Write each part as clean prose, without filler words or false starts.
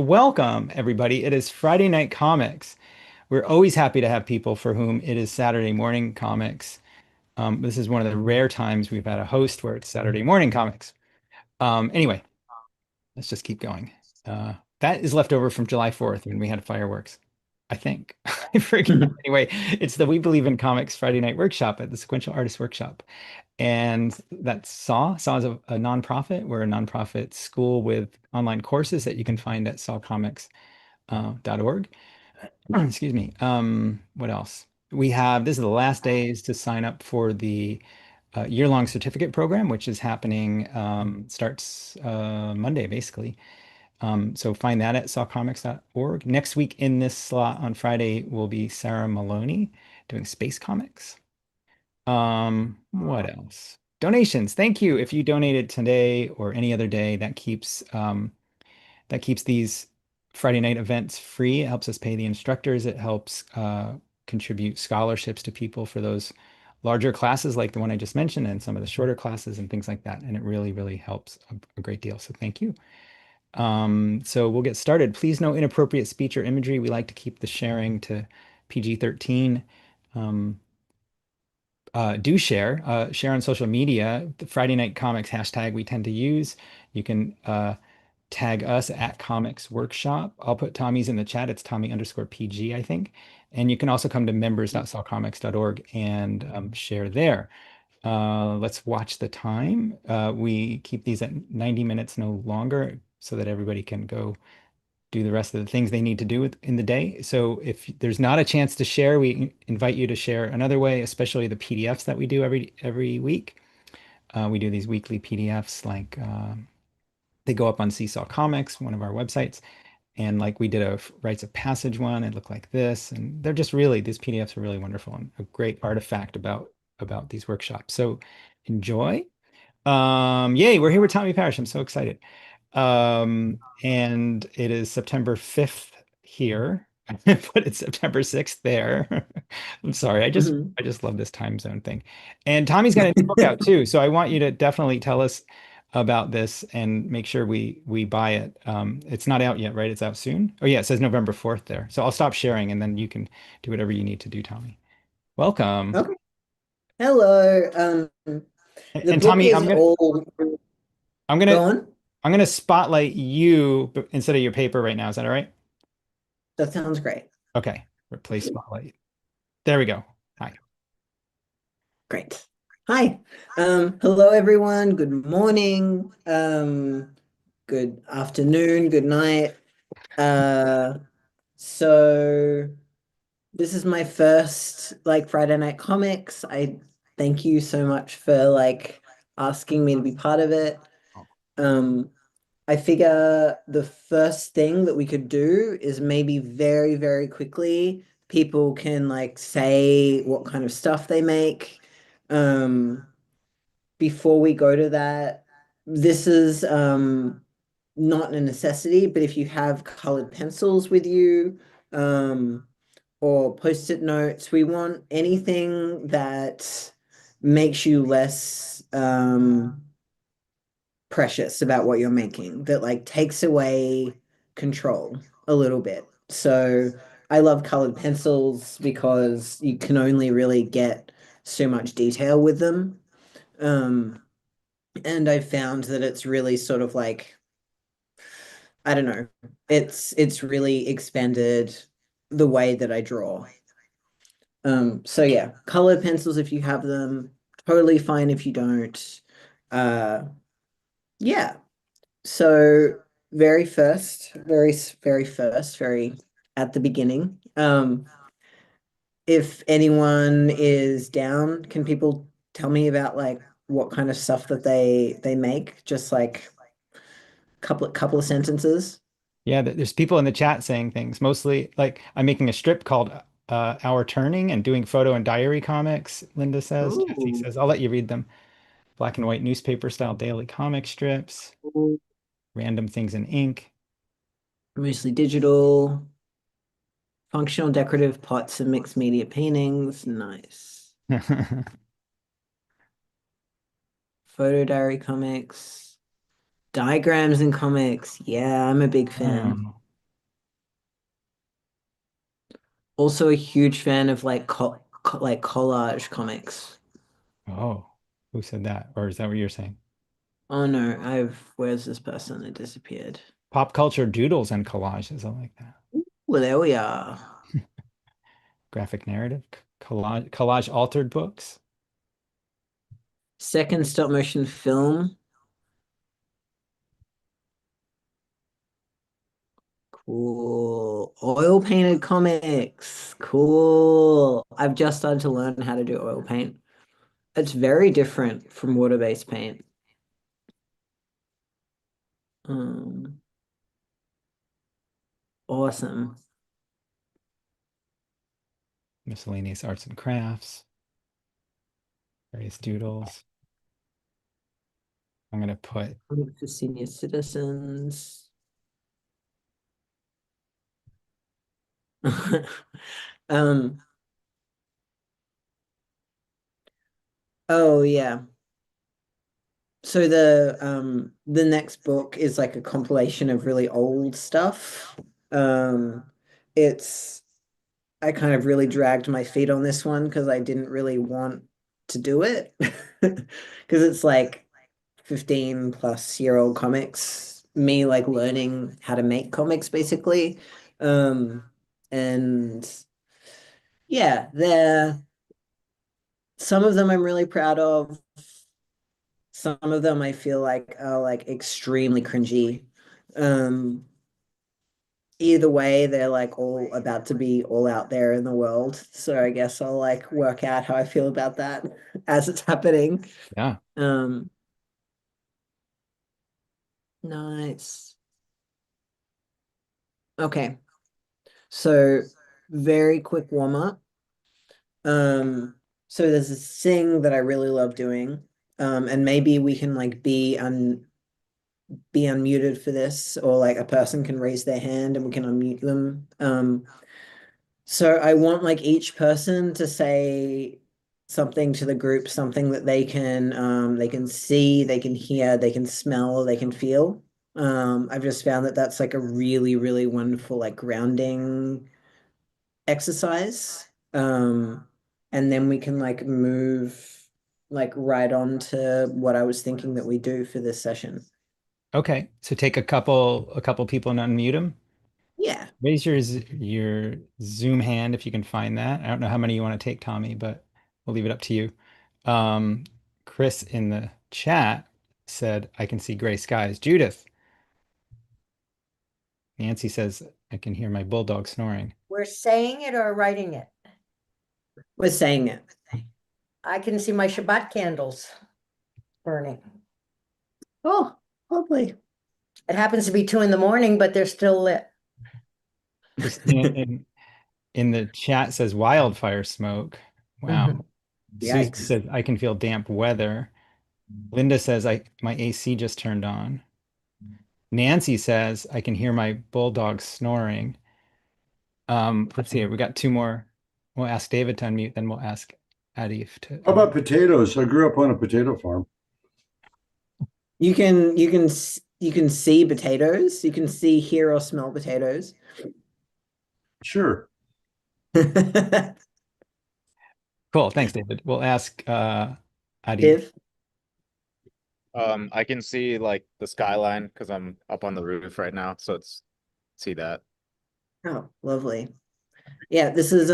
Welcome, everybody. It is Friday Night Comics. We're always happy to have people for whom it is Saturday morning comics. This is one of the rare times we've had a host where it's Saturday morning comics. Anyway, let's just keep going. That is left over from July 4th when we had fireworks, I think. I forget. Anyway, it's the We Believe in Comics Friday Night Workshop at the Sequential Artists Workshop. And that's SAW. SAW is a nonprofit. We're a nonprofit school with online courses that you can find at sawcomics.org. Excuse me. What else? This is the last days to sign up for the year-long certificate program, which is happening, starts Monday, basically. So find that at sawcomics.org. Next week in this slot on Friday will be Sarah Maloney doing space comics. What else? Donations. Thank you. If you donated today or any other day, that keeps these Friday night events free. It helps us pay the instructors. It helps contribute scholarships to people for those larger classes like the one I just mentioned and some of the shorter classes and things like that. And it really, really helps a great deal. So thank you. So we'll get started. Please no inappropriate speech or imagery. We like to keep the sharing to PG-13. Um, do share on social media. The Friday Night Comics hashtag we tend to use. You can tag us at Comics Workshop. I'll put Tommy's in the chat. It's Tommy_PG, I think. And you can also come to members.sawcomics.org and share there. Let's watch the time. We keep these at 90 minutes, no longer, so that everybody can go do the rest of the things they need to do in the day. So if there's not a chance to share, we invite you to share another way, especially the PDFs that we do every week. We do these weekly PDFs like they go up on Seesaw Comics, one of our websites. And like we did a rites of passage one, it looked like this. And they're just really, these PDFs are really wonderful and a great artifact about these workshops. So enjoy. Yay, we're here with Tommi Parrish. I'm so excited. And it is September 5th here, but it's September 6th there. I'm sorry. Mhm. I just love this time zone thing. And Tommy's got a new book out too. So I want you to definitely tell us about this and make sure we buy it. It's not out yet, right? It's out soon. Oh yeah, it says November 4th there. So I'll stop sharing and then you can do whatever you need to do, Tommy. Welcome. Okay. Hello. The And book Tommy, is all I'm gonna gone. I'm gonna spotlight you instead of your paper right now. Is that all right? That sounds great. Okay. Replace spotlight. There we go. Hi. Great. Hi. Hello everyone. Good morning. Good afternoon. Good night. Uh, so this is my first like Friday Night Comics. I thank you so much for like asking me to be part of it. Um, I figure the first thing that we could do is maybe very, very quickly, people can like say what kind of stuff they make. Um, Before we go to that, this is not a necessity, but if you have colored pencils with you, or post-it notes, we want anything that makes you less precious about what you're making, that like takes away control a little bit. So I love colored pencils because you can only really get so much detail with them. Um, and I found that it's really sort of like, I don't know, it's really expanded the way that I draw. So yeah, colored pencils if you have them, totally fine if you don't. Uh, yeah. So very first, very at the beginning. If anyone is down, can people tell me about like what kind of stuff that they make? Just like couple of sentences. Yeah, there's people in the chat saying things. Mostly like I'm making a strip called Our Turning and doing photo and diary comics, Linda says. Jesse Ooh. says, I'll let you read them. Black and white newspaper style daily comic strips, random things in ink. Mostly digital, functional decorative pots and mixed media paintings. Nice. Photo diary comics, diagrams and comics. Yeah, I'm a big Oh, fan. Also a huge fan of like like collage comics. Oh, who said that? Or is that what you're saying? Oh no, where's this person? It disappeared. Pop culture doodles and collages. I like that. Well, there we are. Graphic narrative, collage altered books. Second stop motion film. Cool. Oil painted comics. Cool. I've just started to learn how to do oil paint. It's very different from water-based paint. Um, awesome. Miscellaneous arts and crafts, various doodles. I'm gonna put For senior citizens. Um, oh yeah. So the next book is like a compilation of really old stuff. Um it's I kind of really dragged my feet on this one because I didn't really want to do it. Because it's like 15 plus year old comics, me like learning how to make comics basically. Um and yeah, they're some of them I'm really proud of. Some of them I feel like are like extremely cringy. Um, either way, they're like all about to be all out there in the world. So I guess I'll like work out how I feel about that as it's happening. yeah. Um, nice. Okay. So very quick warm up. Um, so there's this thing that I really love doing. And maybe we can like be unmuted for this, or like a person can raise their hand and we can unmute them. So I want like each person to say something to the group, something that they can see, they can hear, they can smell, they can feel. I've just found that that's like a really, really wonderful like grounding exercise. And then we can like move like right on to what I was thinking that we do for this session. Okay. So take a couple people and unmute them. Yeah. Raise your Zoom hand if you can find that. I don't know how many you want to take, Tommy, but we'll leave it up to you. Um, Chris in the chat said, I can see gray skies. Judith, Nancy says, I can hear my bulldog snoring. We're saying it or writing it. We're saying it. I can see my Shabbat candles burning. Oh, lovely. It happens to be 2 in the morning, but they're still lit. Christina in the chat says wildfire smoke. Wow. Mhm. Susan Yikes. says, I can feel damp weather. Linda says, I my AC just turned on. Nancy says, I can hear my bulldog snoring. Let's see, we got two more. We'll ask David to unmute, then we'll ask Adif to How unmute. about potatoes? I grew up on a potato farm. You can see potatoes. You can see, hear, or smell potatoes. Sure. Cool, thanks, David. We'll ask Adif. If I can see like the skyline because I'm up on the roof right now, so it's see that. oh, lovely. Yeah, this is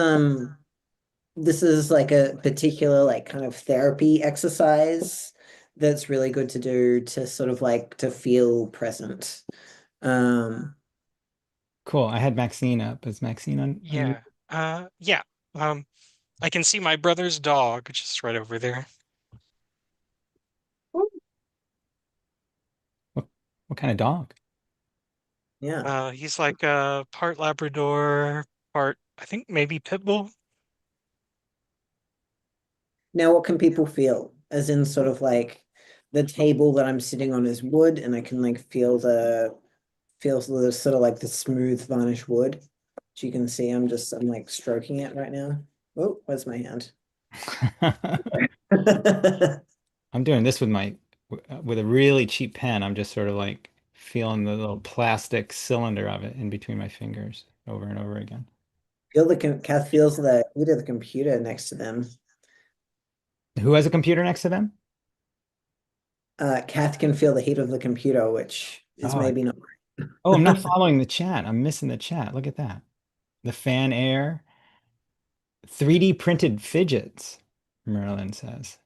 like a particular like kind of therapy exercise that's really good to do to sort of like to feel present. Um, Cool. I had Maxine up. Is Maxine on? Yeah. Yeah. Um, I can see my brother's dog just right over there. What kind of dog? yeah. He's like part Labrador, part I think maybe pit bull. Now, what can people feel? As in, sort of like the table that I'm sitting on is wood, and I can like feel the sort of like the smooth varnish wood. As you can see, I'm like stroking it right now. Oh, where's my hand? I'm doing this with a really cheap pen. I'm just sort of like feeling the little plastic cylinder of it in between my fingers over and over again. Kath feels the heat of the computer next to them. Who has a computer next to them? Kath can feel the heat of the computer, which is Oh, maybe not. oh, I'm not following the chat. I'm missing the chat. Look at that. The fan air. 3D printed fidgets, Merlin says.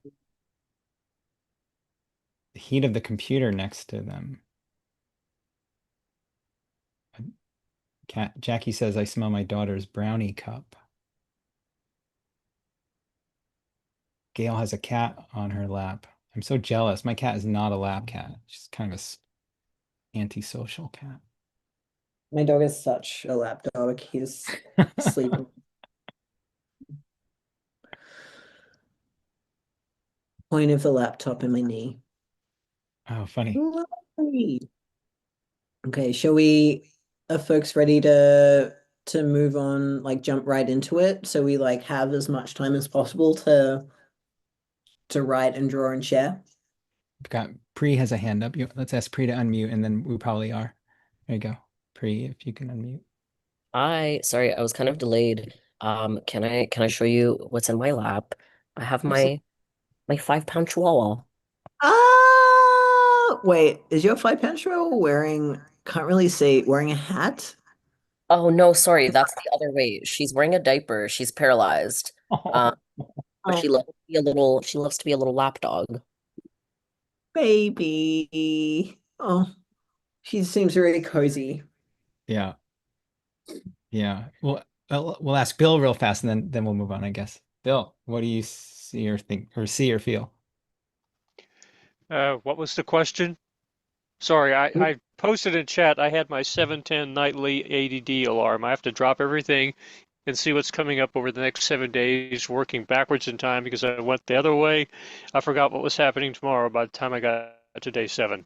The heat of the computer next to them. Jackie says, I smell my daughter's brownie cup. Gail has a cat on her lap. I'm so jealous. My cat is not a lap cat. She's kind of a antisocial cat. My dog is such a lap dog. He's sleeping. Point of the laptop in my knee. Oh, funny. Lovely. Okay, are folks ready to move on, like jump right into it? So we like have as much time as possible to write and draw and share. We've got Pri has a hand up. Let's ask Pri to unmute, and then we probably are. There you go. Pri, if you can unmute. Sorry, I was kind of delayed. Can I show you what's in my lap? I have my 5 pound chihuahua. Wait, is your 5 pound chihuahua wearing, can't really see, wearing a hat? Oh no, sorry, that's the other way. She's wearing a diaper. She's paralyzed. Um, but Oh, she loves to be a little lap dog. baby. Oh, she seems very cozy. Yeah. Yeah. We'll ask Bill real fast, and then we'll move on, I guess. Bill, what do you see or think or see or feel? What was the question? Sorry, I posted in chat. I had my 7:10 nightly ADD alarm. I have to drop everything and see what's coming up over the next 7 days, working backwards in time because I went the other way. I forgot what was happening tomorrow by the time I got to day 7.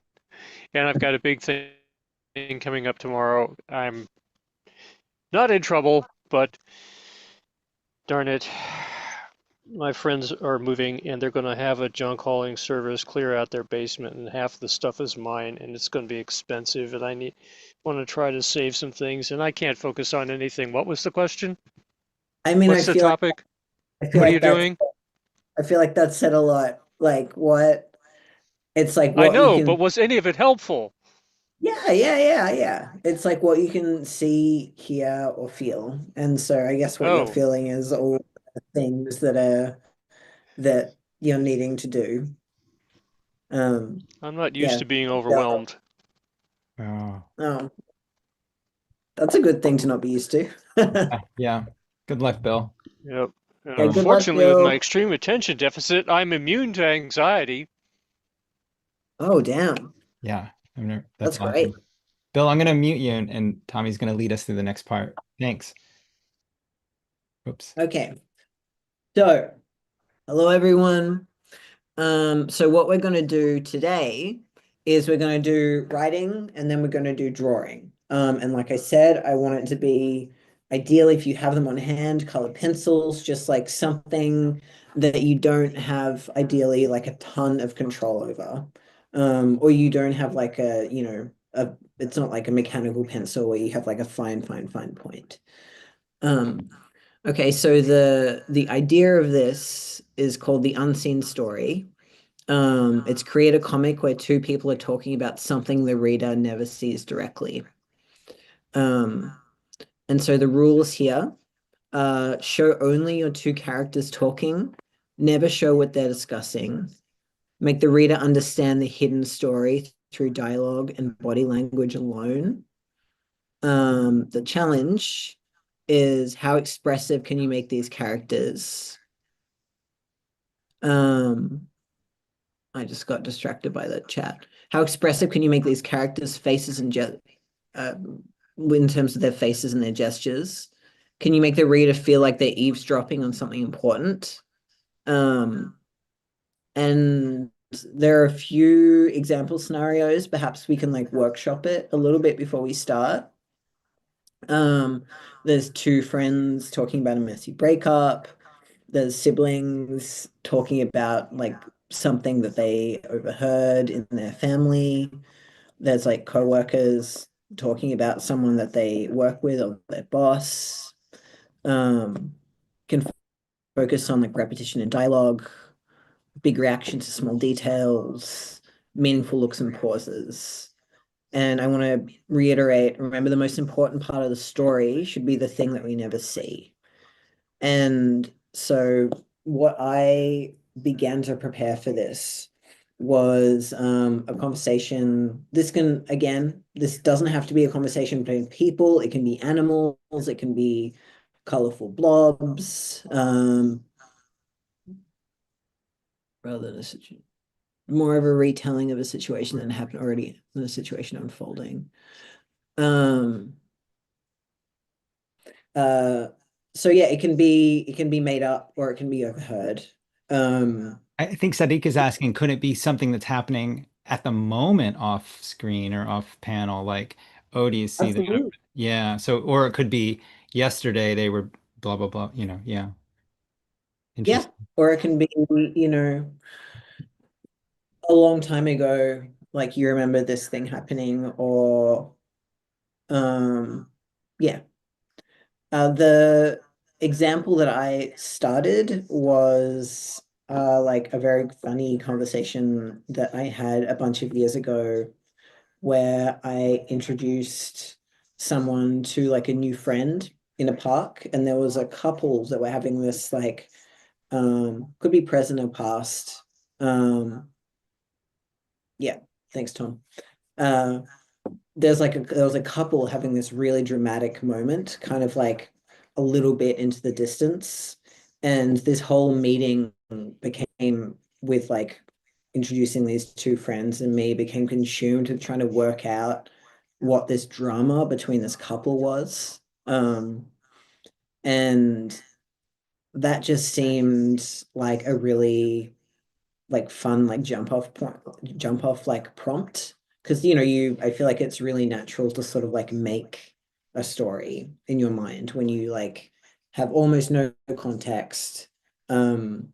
And I've got a big thing coming up tomorrow. I'm not in trouble, but darn it. My friends are moving and they're going to have a junk hauling service clear out their basement, and half the stuff is mine and it's going to be expensive, and I want to try to save some things, and I can't focus on anything. What was the question? I mean, What's the topic? I feel What are like you that's doing? I feel like that said a lot. Like what it's like I what you know, but can, was any of it helpful? yeah. It's like what you can see, hear, or feel. And so I guess what you're Oh, feeling is all the things that you're needing to do. I'm not used Yeah. to being Yeah. overwhelmed. Oh, Oh, that's a good thing to not be used to. yeah. Good luck, Bill. Yep. And Yeah, good Um, luck, unfortunately, with my Bill. extreme attention deficit, I'm immune to anxiety. Oh, damn. yeah. That's That's great. awesome. Bill, I'm gonna mute you, and Tommy's gonna lead us through the next part. Thanks. Oops. Okay. So, hello everyone. So what we're going to do today is we're going to do writing and then we're going to do drawing. And like I said, I want it to be ideally if you have them on hand, color pencils, just like something that you don't have ideally like a ton of control over. Or you don't have like it's not like a mechanical pencil where you have like a fine point. Um, okay, so the idea of this is called the unseen story. It's create a comic where two people are talking about something the reader never sees directly. Um, and so the rules here show only your two characters talking, never show what they're discussing, make the reader understand the hidden story through dialogue and body language alone. The challenge is how expressive can you make these characters? I just got distracted by the chat. How expressive can you make these characters' faces and in terms of their faces and their gestures? Can you make the reader feel like they're eavesdropping on something important? Um, and there are a few example scenarios. Perhaps we can like workshop it a little bit before we start. There's two friends talking about a messy breakup. There's siblings talking about like something that they overheard in their family. There's like coworkers talking about someone that they work with or their boss. Can focus on like repetition in dialogue, big reaction to small details, meaningful looks and pauses. And I want to reiterate, remember the most important part of the story should be the thing that we never see. And so what I began to prepare for this was a conversation. This can, again, this doesn't have to be a conversation between people. It can be animals. It can be colorful blobs. Rather than a situation, more of a retelling of a situation that happened already than a situation unfolding. So yeah, it can be made up or it can be overheard. I think Sadiq is asking, could it be something that's happening at the moment off screen or off panel? Like, oh, do you see that? Absolutely. Yeah. So, or it could be yesterday they were blah, blah, blah, yeah. Yeah, Interesting. or it can be, you know, a long time ago, like you remember this thing happening, or yeah. The example that I started was like a very funny conversation that I had a bunch of years ago where I introduced someone to like a new friend in a park, and there was a couple that were having this like could be present or past. Yeah, thanks, Tom. Uh there was a couple having this really dramatic moment, kind of like a little bit into the distance. And this whole meeting became with like introducing these two friends and me became consumed with trying to work out what this drama between this couple was. And that just seemed like a really like fun like jump off like prompt, because you know you I feel like it's really natural to sort of like make a story in your mind when you like have almost no context, um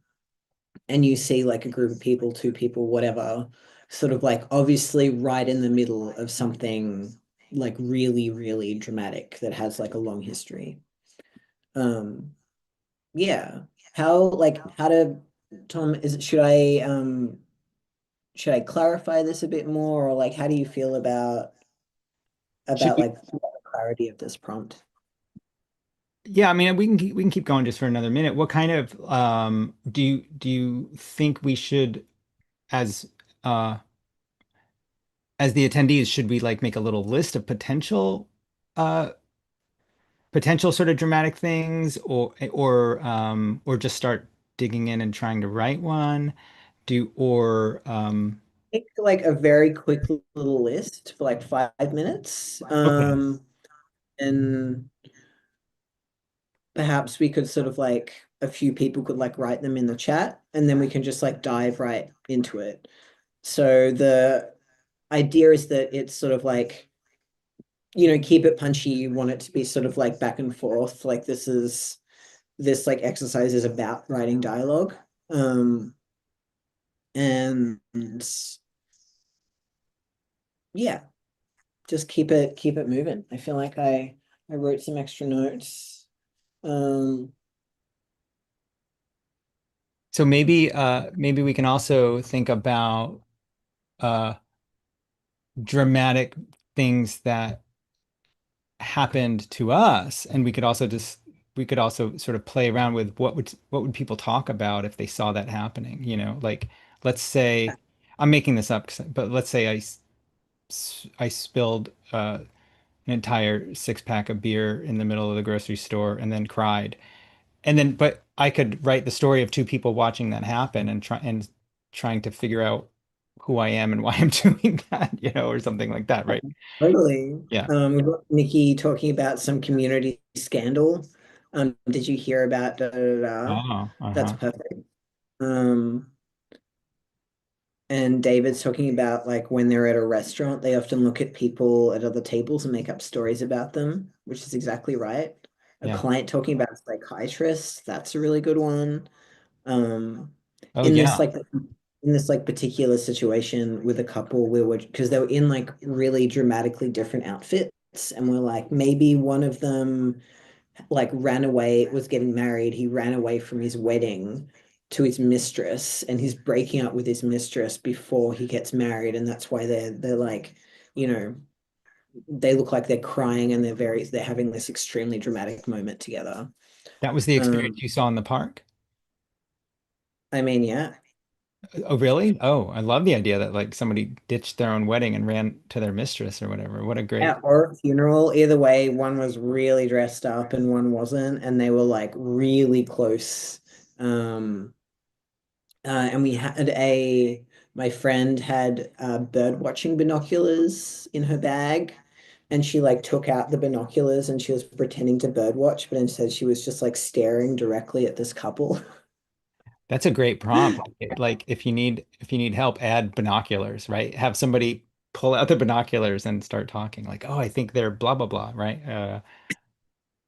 and you see like a group of people, two people, whatever, sort of like obviously right in the middle of something like really really dramatic that has like a long history. um yeah, how to Tom, is should I clarify this a bit more, or like how do you feel Should about we? like the clarity of this prompt? Yeah, I mean, we can keep going just for another minute. What kind of do you think we should as uh as the attendees, should we like make a little list of uh potential sort of dramatic things, or just start digging in and trying to write one? Do or Make like a very quick little list for like 5 minutes. Okay. And perhaps we could sort of like a few people could like write them in the chat and then we can just like dive right into it. So the idea is that it's sort of like, you know, keep it punchy. You want it to be sort of like back and forth. Like this like exercise is about writing dialogue. And yeah, just keep it moving. I feel like I wrote some extra notes. Um, So maybe we can also think about uh dramatic things that happened to us, and we could also sort of play around with what would people talk about if they saw that happening, like let's say I'm making this up, but let's say I spilled an entire six-pack of beer in the middle of the grocery store and then cried. And then, but I could write the story of two people watching that happen and trying to figure out who I am and why I'm doing that, or something like that, right? totally. Yeah. We've got Nikki talking about some community scandal. Did you hear about da, da, da, da? Oh, That's uh-huh. perfect. Um, and David's talking about like when they're at a restaurant, they often look at people at other tables and make up stories about them, which is exactly right. A Yeah. client talking about a psychiatrist, that's a really good one. Um, Oh, in this yeah. like in this like particular situation with a couple, we were because they were in like really dramatically different outfits, and we're like maybe one of them like ran away, was getting married. He ran away from his wedding to his mistress, and he's breaking up with his mistress before he gets married, and that's why they're like, you know, they look like they're crying and they're having this extremely dramatic moment together. That was the experience you saw in the park? I mean, yeah. Oh, really? Oh, I love the idea that like somebody ditched their own wedding and ran to their mistress or whatever. What a great. Yeah, or a funeral. Either way, one was really dressed up and one wasn't, and they were like really close. And we had my friend had bird watching binoculars in her bag, and she like took out the binoculars and she was pretending to bird watch, but instead she was just like staring directly at this couple. That's a great prompt. Like if you need help, add binoculars, right? Have somebody pull out the binoculars and start talking. Like, oh, I think they're blah blah blah, right?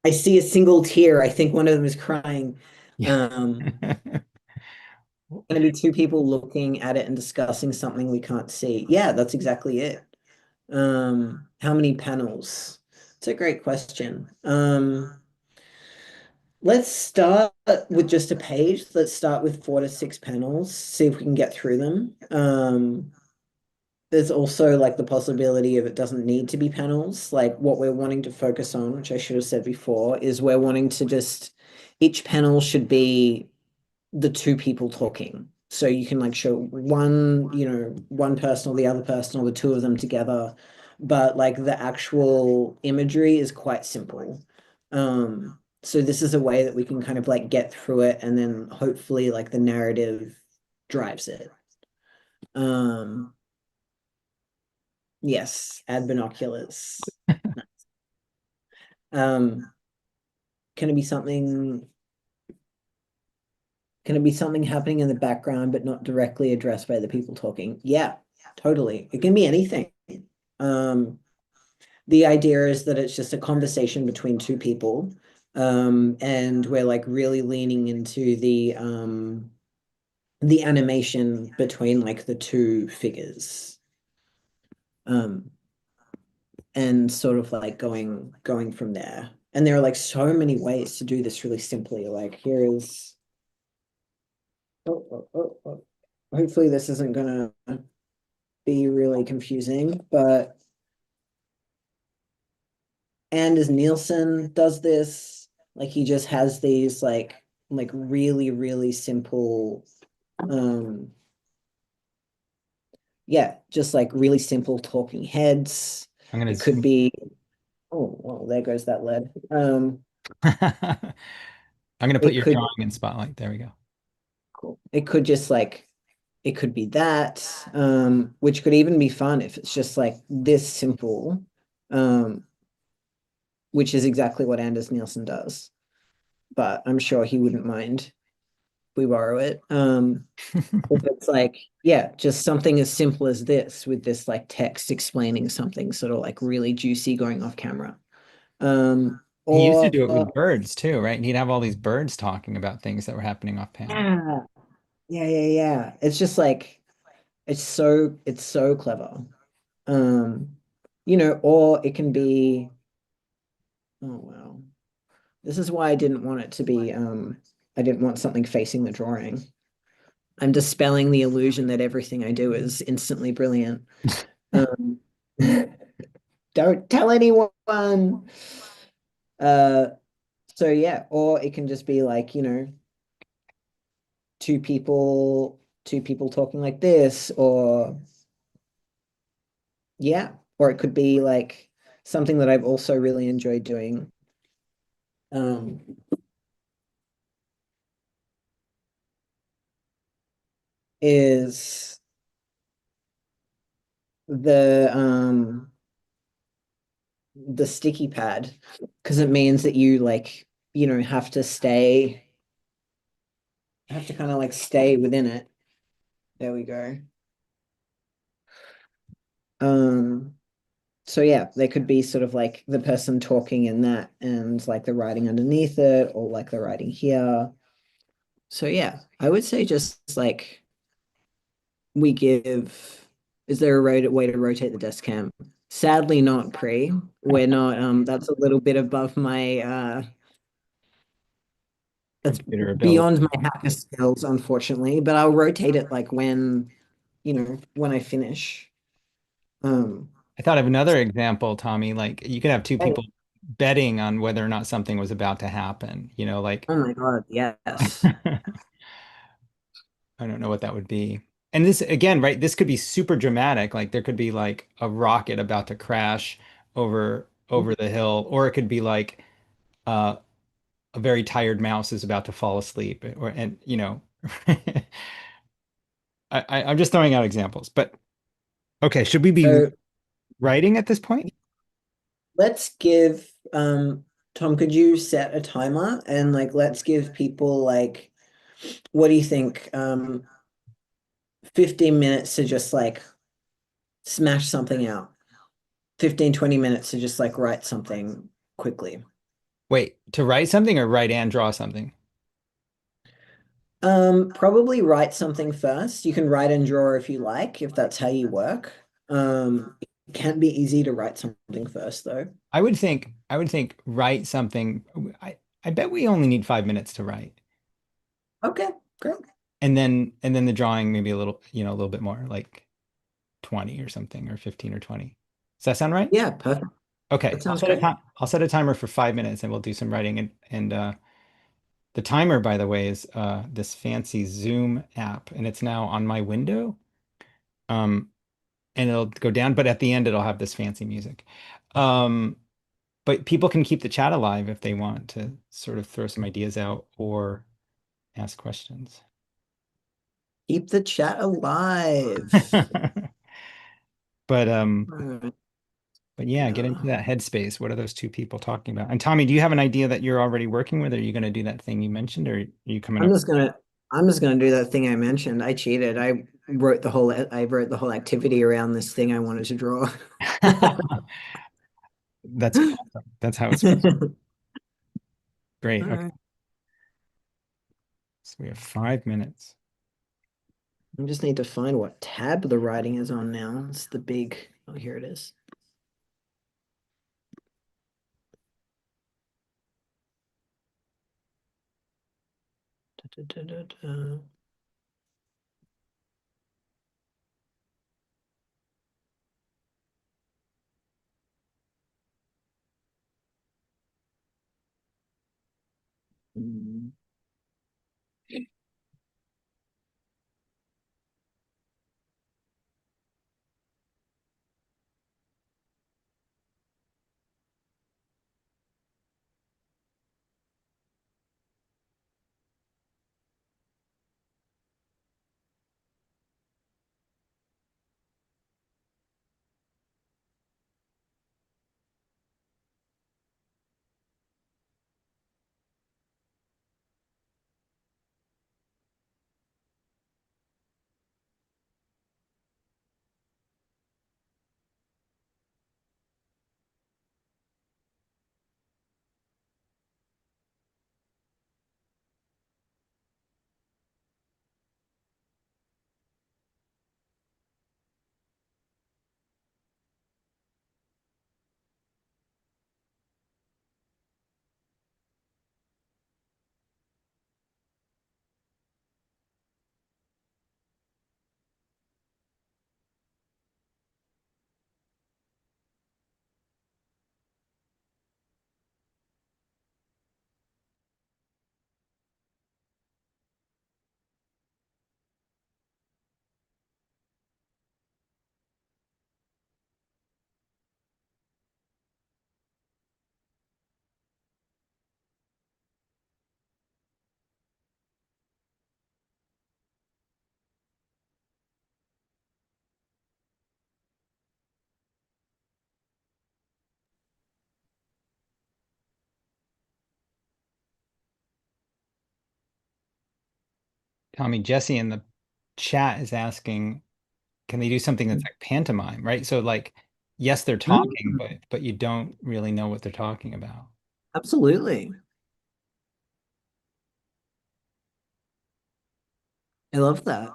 I see a single tear. I think one of them is crying. Yeah. Um, Gonna be two people looking at it and discussing something we can't see. Yeah, that's exactly it. How many panels? It's a great question. Let's start with just a page. Let's start with 4 to 6 panels, see if we can get through them. There's also like the possibility of it doesn't need to be panels. Like what we're wanting to focus on, which I should have said before, is we're wanting to just, each panel should be the two people talking. So you can like show one, one person or the other person or the two of them together. But like the actual imagery is quite simple. So this is a way that we can kind of like get through it and then hopefully like the narrative drives it. Yes, add binoculars. Um, can it be something happening in the background but not directly addressed by the people talking? Yeah, totally. It can be anything. The idea is that it's just a conversation between two people. And we're like really leaning into the animation between like the two figures. And sort of like going from there. And there are like so many ways to do this really simply. Like here is hopefully this isn't gonna be really confusing, but Anders Nielsen does this. Like he just has these like really, really simple yeah, just like really simple talking heads. I'm gonna It could zoom. be, oh well, there goes that lead. I'm gonna put It your could drawing in spotlight. There we go. cool. It could just like it could be that, which could even be fun if it's just like this simple, which is exactly what Anders Nielsen does. But I'm sure he wouldn't mind if we borrow it. If it's like, yeah, just something as simple as this with this like text explaining something sort of like really juicy going off camera. He used to Or do it with birds too, right? And he'd have all these birds talking about things that were happening off panel. yeah, yeah. It's just like it's so clever. Um, or it can be, oh wow. This is why I didn't want it to be I didn't want something facing the drawing. I'm dispelling the illusion that everything I do is instantly brilliant. Um, don't tell anyone. Uh, so yeah, or it can just be like, two people talking like this, or yeah, or it could be like something that I've also really enjoyed doing. Um, is the sticky pad, because it means that you like, have to kind of like stay within it. There we go. So yeah, they could be sort of like the person talking in that and like the writing underneath it, or like the writing here. So yeah, I would say just like we give, is there a way to rotate the desk cam? Sadly not pre. We're not, that's a little bit above my That's computer ability. beyond my hacker skills, unfortunately, but I'll rotate it like when I finish. Um, I thought of another example, Tommy, like you could have two hey, people betting on whether or not something was about to happen, like oh my God, yes. I don't know what that would be. And this again, right? This could be super dramatic. Like there could be like a rocket about to crash over the hill, or it could be like uh, a very tired mouse is about to fall asleep, or and I'm just throwing out examples. But okay, should we be So writing at this point? let's give Tom, could you set a timer and like let's give people like what do you think? 15 minutes to just like smash something out. 15, 20 minutes to just like write something quickly. Wait, to write something or write and draw something? Probably write something first. You can write and draw if you like, if that's how you work. It can be easy to write something first though. I would think write something. I bet we only need 5 minutes to write. Okay, great. And then the drawing maybe a little bit more, like 20 or something, or 15 or 20. Does that sound right? Yeah, perfect. Okay, That I'll sounds set a great. time. I'll set a timer for 5 minutes and we'll do some writing and the timer, by the way, is this fancy Zoom app and it's now on my window. Um and it'll go down, but at the end it'll have this fancy music. Um but people can keep the chat alive if they want to sort of throw some ideas out or ask questions. Keep the chat alive. But All right. but yeah, get into that headspace. What are those two people talking about? And Tommy, do you have an idea that you're already working with? Are you going to do that thing you mentioned, or are you coming I'm up? just gonna I'm just gonna do that thing I mentioned. I cheated. I wrote the whole activity around this thing I wanted to draw. That's awesome. That's how it's supposed to be. Great. All Okay. right. So we have 5 minutes. I just need to find what tab the writing is on now. It's the big, oh, here it is. Da, da, da, da, da. Mm. Tommy, Jesse in the chat is asking, can they do something that's like pantomime, right? So like, yes, they're talking, Mm, but you don't really know what they're talking about. absolutely. I love that.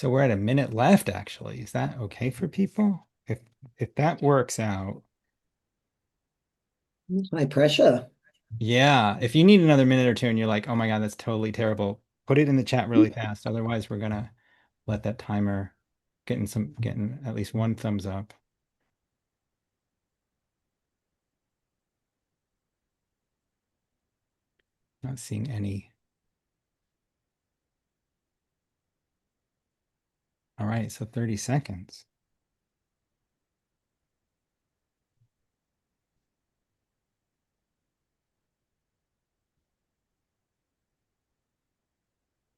So we're at a minute left, actually. Is that okay for people? If that works out. High pressure. Yeah, if you need another minute or two and you're like, oh my God, that's totally terrible, put it in the chat really fast. Otherwise, we're gonna let that timer getting at least one thumbs up. Not seeing any. All right, so 30 seconds.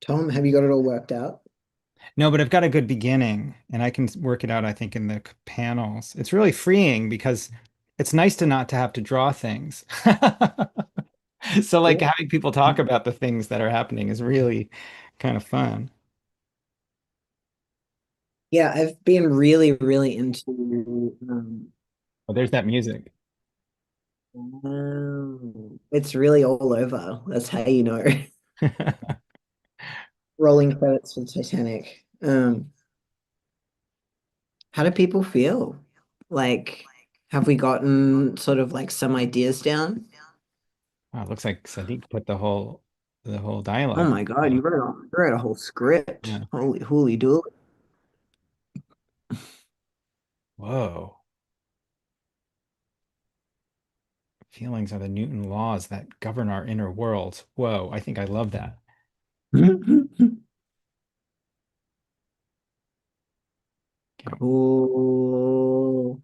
Tom, have you got it all worked out? No, but I've got a good beginning and I can work it out, I think, in the panels. It's really freeing because it's nice to not to have to draw things. So like Cool. having people talk about the things that are happening is really kind of fun. Yeah, I've been really, really into Oh, there's that music. it's really all over. That's how you know. Rolling credits for Titanic. How do people feel? Like, have we gotten sort of like some ideas down? Wow, it looks like Sadiq put the whole Oh dialogue. my God, you wrote a whole script. Yeah. Holy hooly dooly. Whoa. Feelings are the Newton laws that govern our inner worlds. Whoa, I think I love that. Okay. Cool.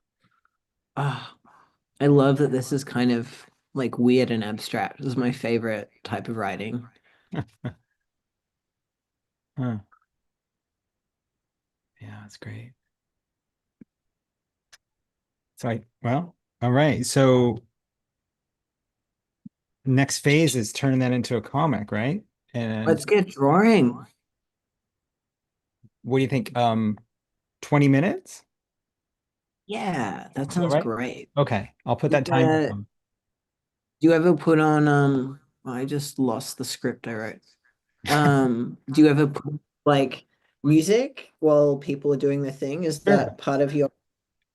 Ah, I love that this is kind of like weird and abstract. This is my favorite type of writing. Huh. Yeah, that's great. Well, all right. So next phase is turn that into a comic, right? And Let's get drawing. what do you think? 20 minutes? Yeah, that Is that sounds right? great. Okay, I'll put that timer Do on. you ever put on I just lost the script I wrote. Do you ever put like music while people are doing their thing? Is Sure. that part of your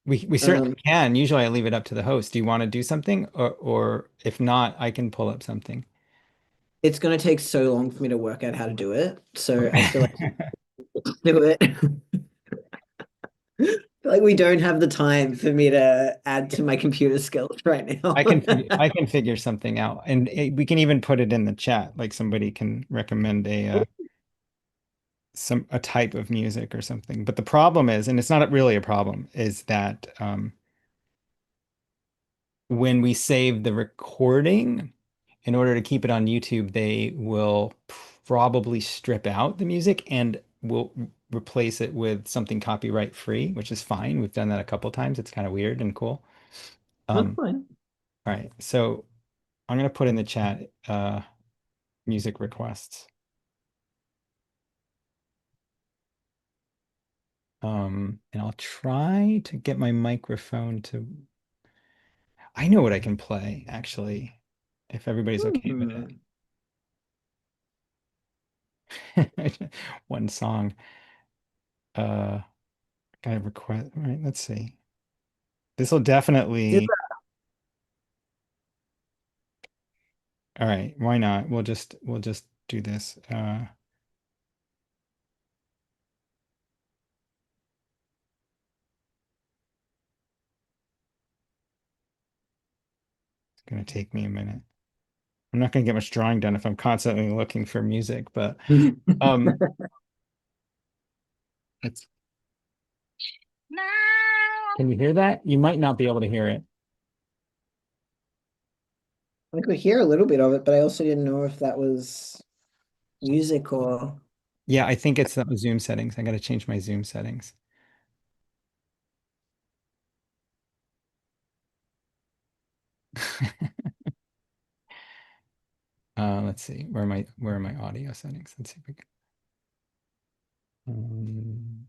We certainly um can. Usually I leave it up to the host. Do you want to do something? Or if not, I can pull up something. it's gonna take so long for me to work out how to do it. So I feel like Okay. do it. Like we don't have the time for me to add to my computer skills right now. I can figure something out. And we can even put it in the chat. Like somebody can recommend a type of music or something. But the problem is, and it's not really a problem, is that when we save the recording, in order to keep it on YouTube, they will probably strip out the music and will replace it with something copyright free, which is fine. We've done that a couple times. It's kind of weird and cool. That's Um, fine. all right, so I'm gonna put in the chat music requests. And I'll try to get my microphone to. I know what I can play, actually, if everybody's okay with Hmm. it. One song. Uh, kind of request. All right, let's see. This will Did definitely. All right, why not? We'll just do this. It's gonna take me a minute. I'm not gonna get much drawing done if I'm constantly looking for music, but um, it's. Can you hear that? You might not be able to hear it. I could hear a little bit of it, but I also didn't know if that was music or Yeah, I think it's the Zoom settings. I gotta change my Zoom settings. Let's see. Where are my audio settings? Let's see if we can. Um,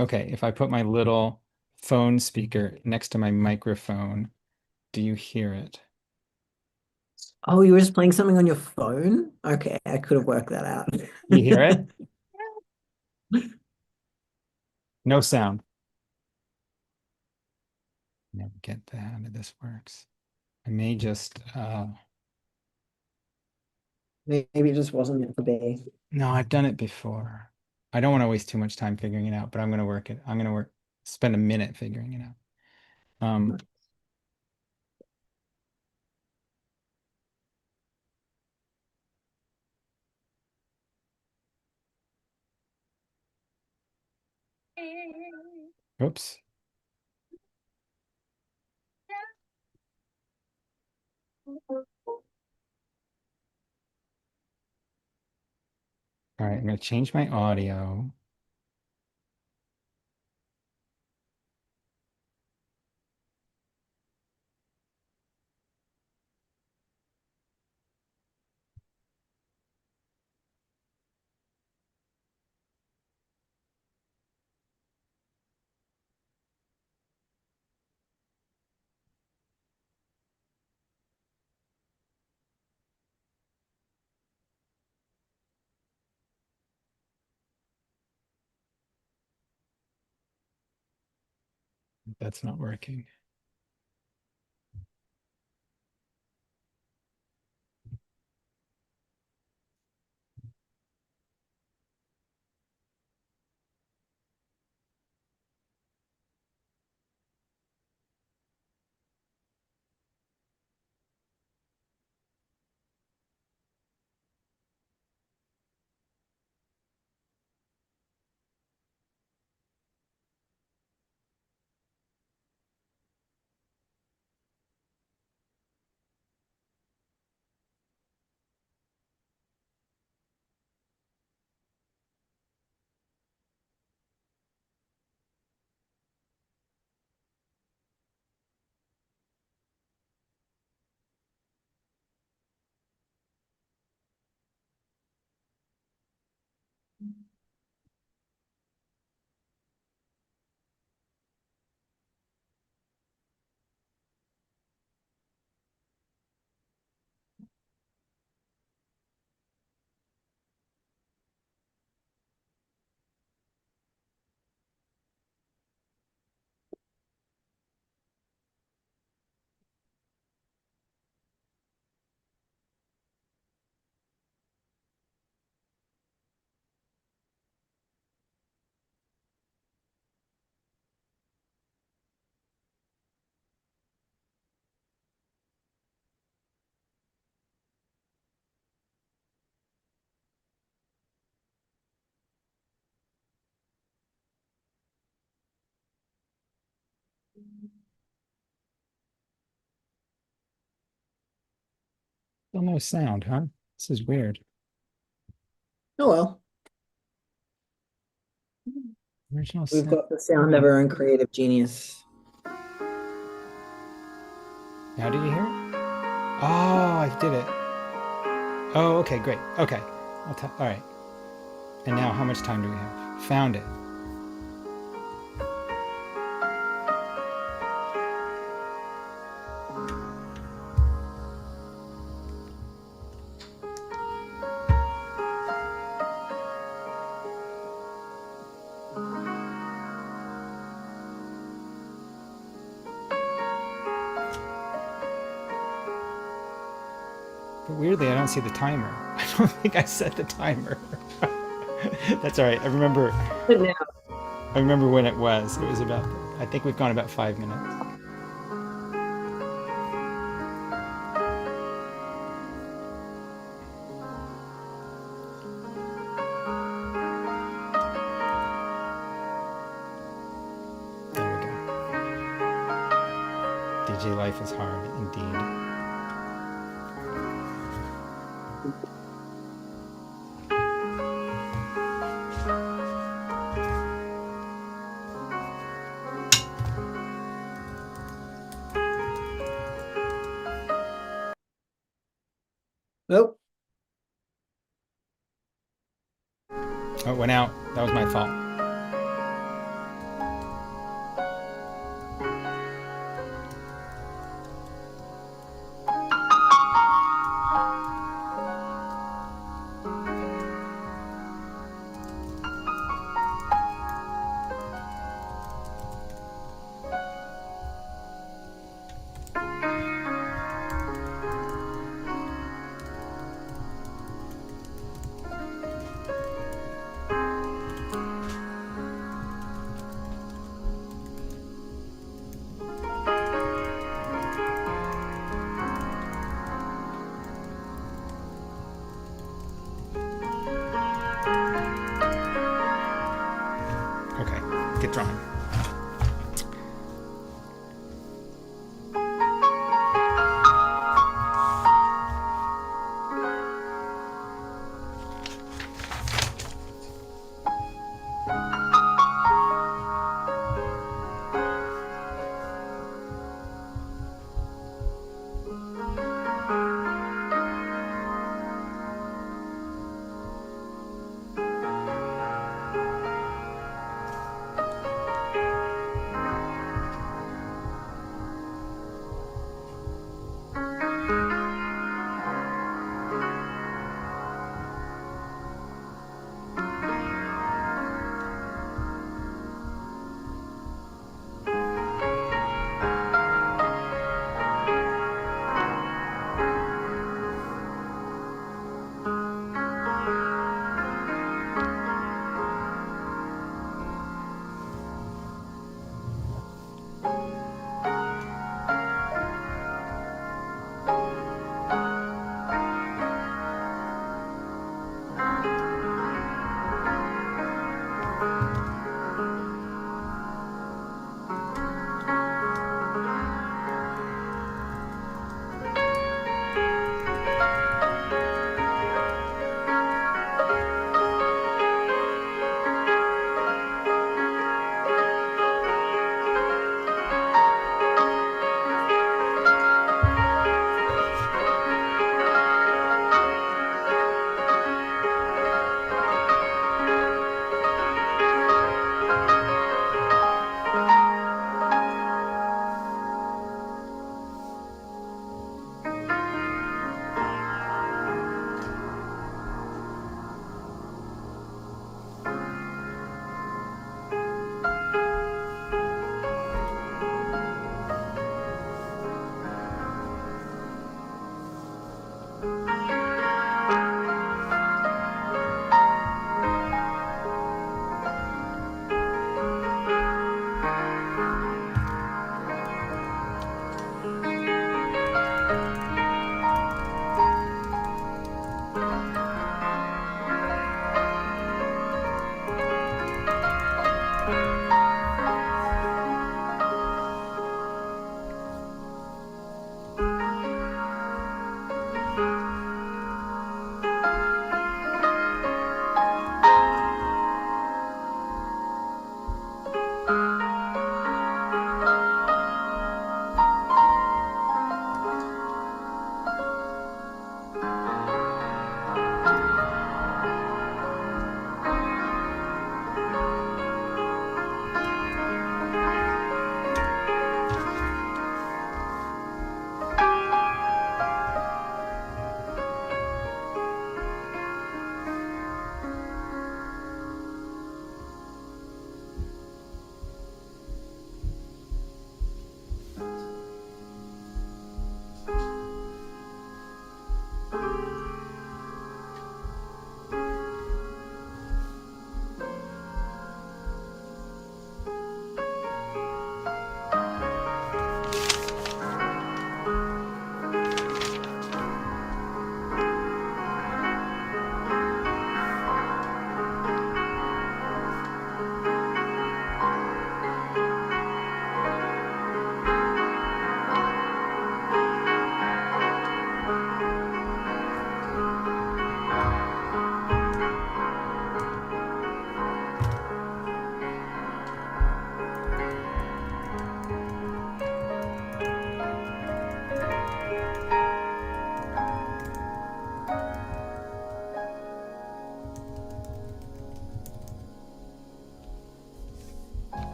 Okay, if I put my little phone speaker next to my microphone, do you hear it? Oh, you were just playing something on your phone? Okay, I could have worked that out. You hear it? No sound. Never get that how this works. I may just Maybe it just wasn't meant to be. no, I've done it before. I don't want to waste too much time figuring it out, but I'm gonna work it. I'm gonna spend a minute figuring it out. Oops. All right, I'm gonna change my audio. That's not working. Still no sound, huh? This is weird. Oh well, Original we've sound. got the sound of our own creative genius. Now do you hear it? Oh, I did it. Oh, okay, great. Okay. All right. And now how much time do we have? Found it. But weirdly, I don't see the timer. I don't think I set the timer. That's all right. But now, I remember when it was. It was about, I think we've gone about 5 minutes. There we go. DJ life is hard indeed. nope. Oh, it went out. That was my fault. get drumming.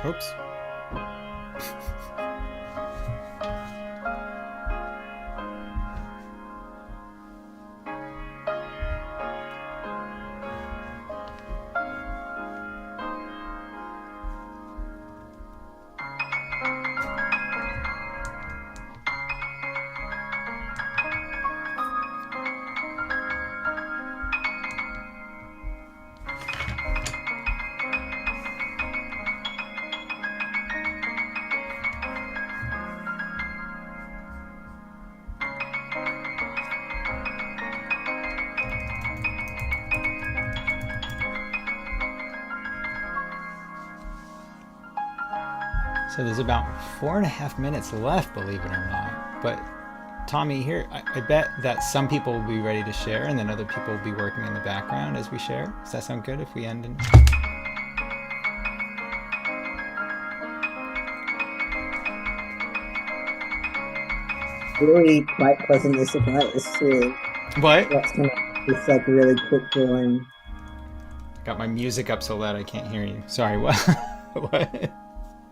Oops. So there's about 4.5 minutes left, believe it or not. But Tommy, here, I bet that some people will be ready to share and then other people will be working in the background as we share. Does that sound good if we end in... Really quite pleasantly surprised with What? what's coming up. It's like really quick drawing. Got my music up so loud I can't hear you. Sorry, what? What?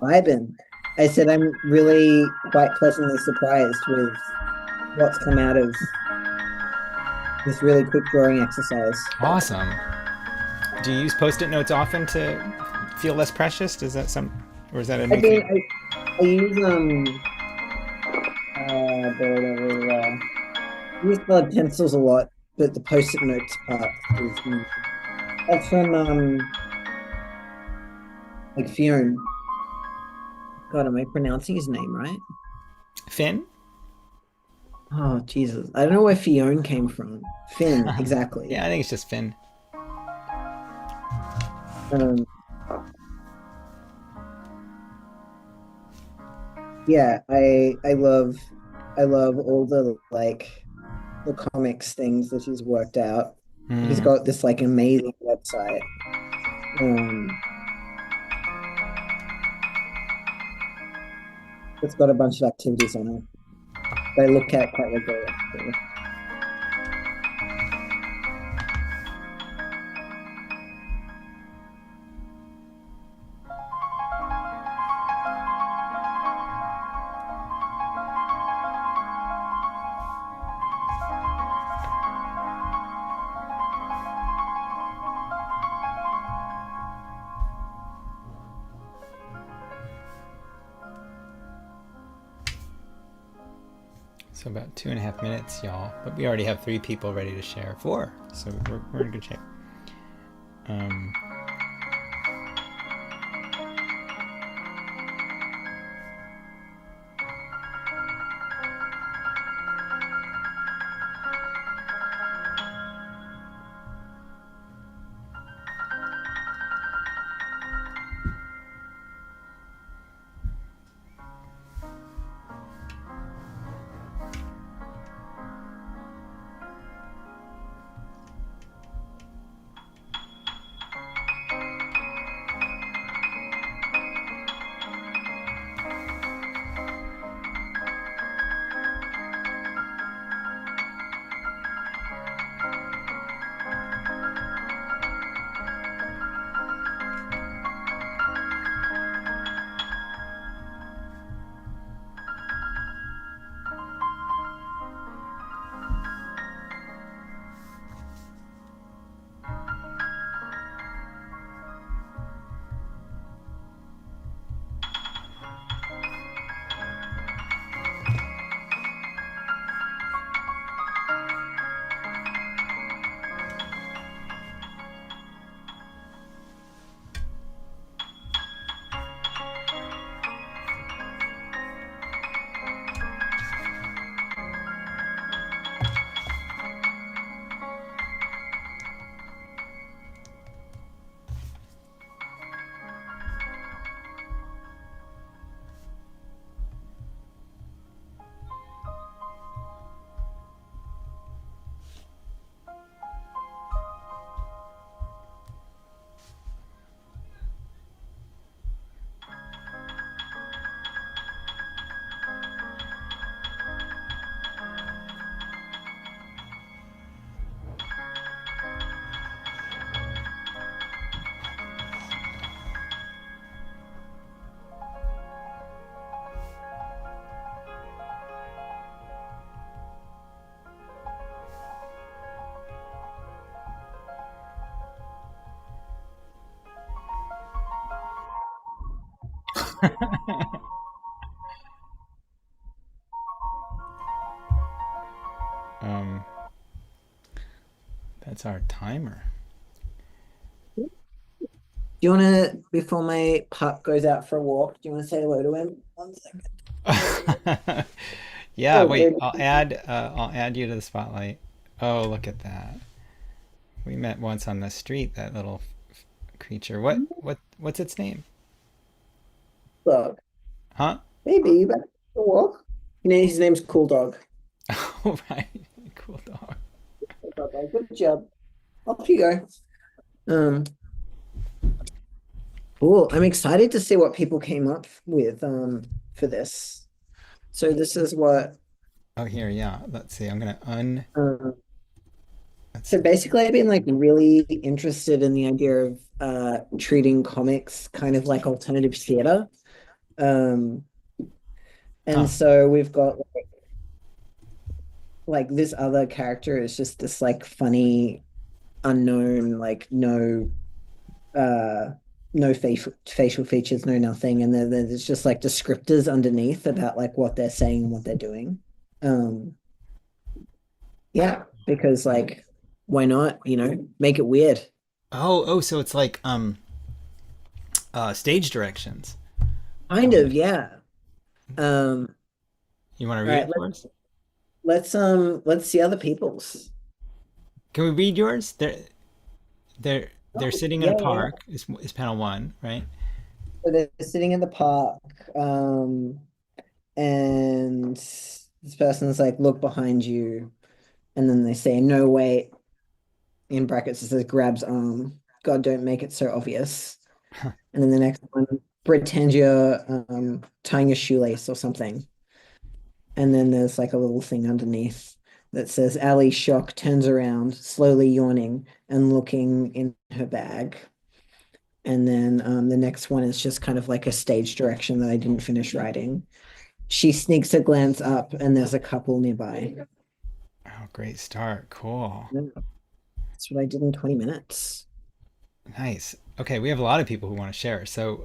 Vibing. I said I'm really quite pleasantly surprised with what's come out of this really quick drawing exercise. Awesome. Do you use post-it notes often to feel less precious? Does that some, or is that a I new mean, thing? I use I use colored pencils a lot, but the post-it notes part is that's from like Fionn. God, am I pronouncing his name right? Finn? Oh Jesus, I don't know where Fionn came from. Finn, exactly. Yeah, I think it's just Finn. Um, yeah, I love all the like the comics things that he's worked out. He's got this like amazing website. It's got a bunch of activities on it. That I look at quite regularly. Actually. So about 2.5 minutes, y'all. But we already have 3 people ready to share. 4. So we're in good shape. Um, that's our timer. Do you want to, before my pup goes out for a walk, do you want to say hello to him? 1 second. Yeah, Oh, wait, there- I'll add you to the spotlight. Oh, look at that. We met once on the street, that little creature. What's its name? Dog. Huh? Maybe you back for a walk. You know, his name's Cool Dog. Oh, right. Cool dog. Good job. Off you go. Cool. I'm excited to see what people came up with for this. So this is what Oh, here, yeah. Let's see. I'm gonna let's so see. basically I've been like really interested in the idea of treating comics kind of like alternative theater. And Huh. so we've got like this other character is just this like funny unknown, like no facial features, no nothing, and then there's just like descriptors underneath about like what they're saying and what they're doing. Yeah, because like why not, make it weird. Oh, so it's like stage directions. Kind of, yeah. Um, You want to all read right, it for us? let's see other people's. Can we read yours? They're Oh, sitting in yeah, a yeah. park. Is panel one, right? So they're sitting in the park, and this person's like, look behind you, and then they say, no, wait, in brackets, it says grabs arm. God, don't make it so obvious. And then the next one, pretend you're tying a shoelace or something. And then there's like a little thing underneath that says Ali shock turns around, slowly yawning and looking in her bag. And then the next one is just kind of like a stage direction that I didn't finish writing. She sneaks a glance up and there's a couple nearby. Oh, great start. Cool. That's what I did in 20 minutes. Nice. Okay, we have a lot of people who want to share. So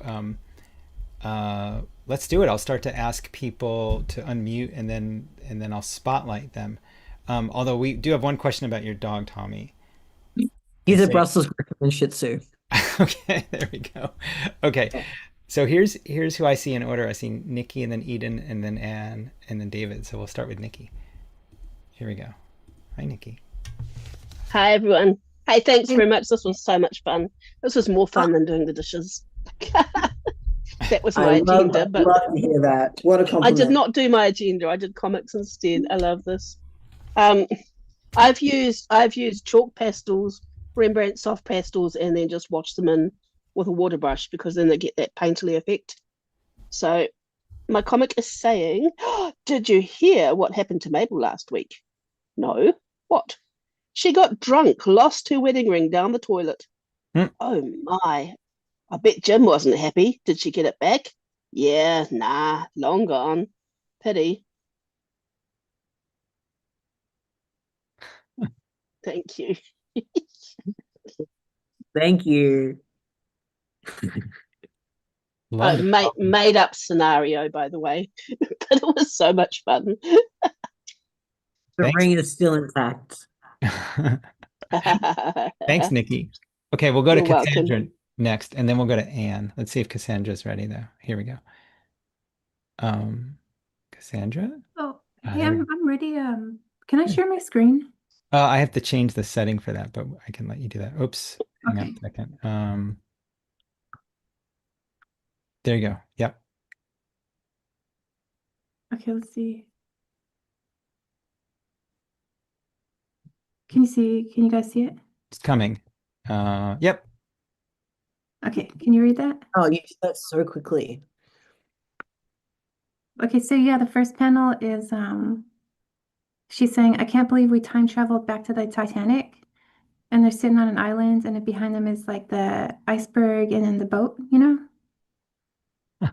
let's do it. I'll start to ask people to unmute and then I'll spotlight them. Although we do have one question about your dog, Tommy. He's They a say- Brussels Griffon Shih Tzu. Okay, there we go. Okay. So here's who I see in order. I see Nikki and then Eden and then Anne and then David. So we'll start with Nikki. Here we go. Hi, Nikki. Hi, everyone. Hey, thanks very much. This was so much fun. This was more fun than doing the dishes. That was my agenda, but love to hear that. What a I compliment. did not do my agenda. I did comics instead. I love this. I've used chalk pastels, Rembrandt soft pastels, and then just washed them in with a water brush because then they get that painterly effect. So my comic is saying, did you hear what happened to Mabel last week? No. What? She got drunk, lost her wedding ring down the toilet. Hmm. Oh my. I bet Jim wasn't happy. Did she get it back? Yeah, nah, long gone. Pity. Thank you. Thank you. Made up scenario, by the way, but it was so much fun. The Thanks. ring is still intact. Thanks, Nikki. Okay, we'll go to You're welcome. Cassandra next, and then we'll go to Anne. Let's see if Cassandra's ready, though. Here we go. Cassandra? Oh, Ah, hey, there we go. I'm ready. Can I share my screen? I have to change the setting for that, but I can let you do that. Oops. Hang on Okay. a second. There you go. Yep. Okay, let's see. Can you guys see it? It's coming. Yep. Okay, can you read that? Oh, you did that so quickly. Okay, so yeah, the first panel is she's saying, I can't believe we time traveled back to the Titanic. And they're sitting on an island, and then behind them is like the iceberg and then the boat, you know?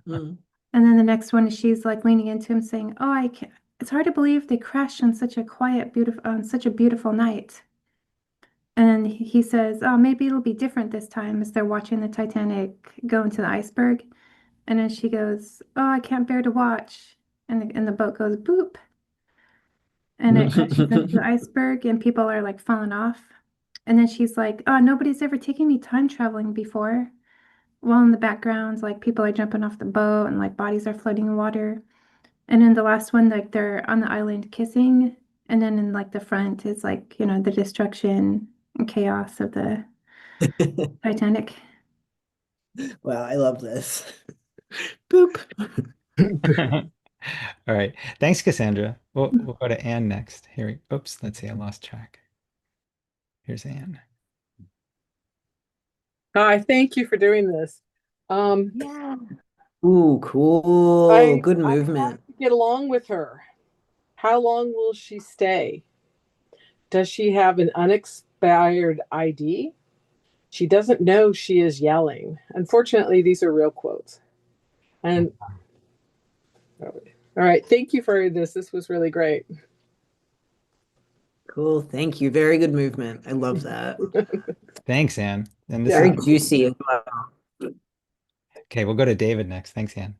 Mm. And then the next one is she's like leaning into him saying, oh, I can't, it's hard to believe they crashed on such a quiet, beautiful night. And he says, oh, maybe it'll be different this time as they're watching the Titanic go into the iceberg. And then she goes, "Oh, I can't bear to watch." And the boat goes boop. And it crashes into the iceberg and people are like falling off. And then she's like, "Oh, nobody's ever taken me time traveling before." While in the background, like people are jumping off the boat and like bodies are floating in water. And then the last one, like they're on the island kissing. And then in like the front is like, the destruction and chaos of the Titanic. Wow, I love this. Boop. All right. Thanks, Cassandra. We'll go to Anne next. Oops, let's see, I lost track. Here's Anne. Hi, thank you for doing this. Yeah. Ooh, cool. Good I have movement. to get along with her. How long will she stay? Does she have an unexpired ID? She doesn't know she is yelling. Unfortunately, these are real quotes. And all right, thank you for this. This was really great. Cool. Thank you. Very good movement. I love that. Thanks, Anne. And this Very is juicy as well. okay. We'll go to David next. Thanks, Anne.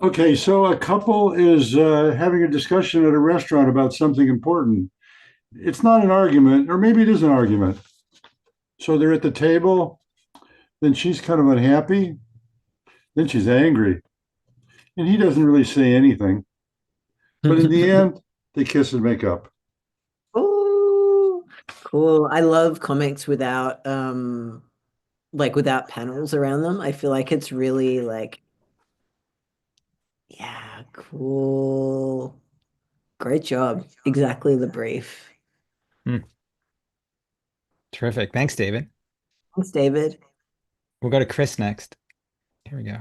Okay, so a couple is having a discussion at a restaurant about something important. It's not an argument, or maybe it is an argument. So they're at the table, then she's kind of unhappy, then she's angry, and he doesn't really say anything. But in the end, they kiss and make up. Oh, cool. I love comics without without panels around them. I feel like it's really like, yeah, cool. Great job. Exactly the brief. Terrific. Thanks, David. Thanks, David. We'll go to Chris next. Here we go.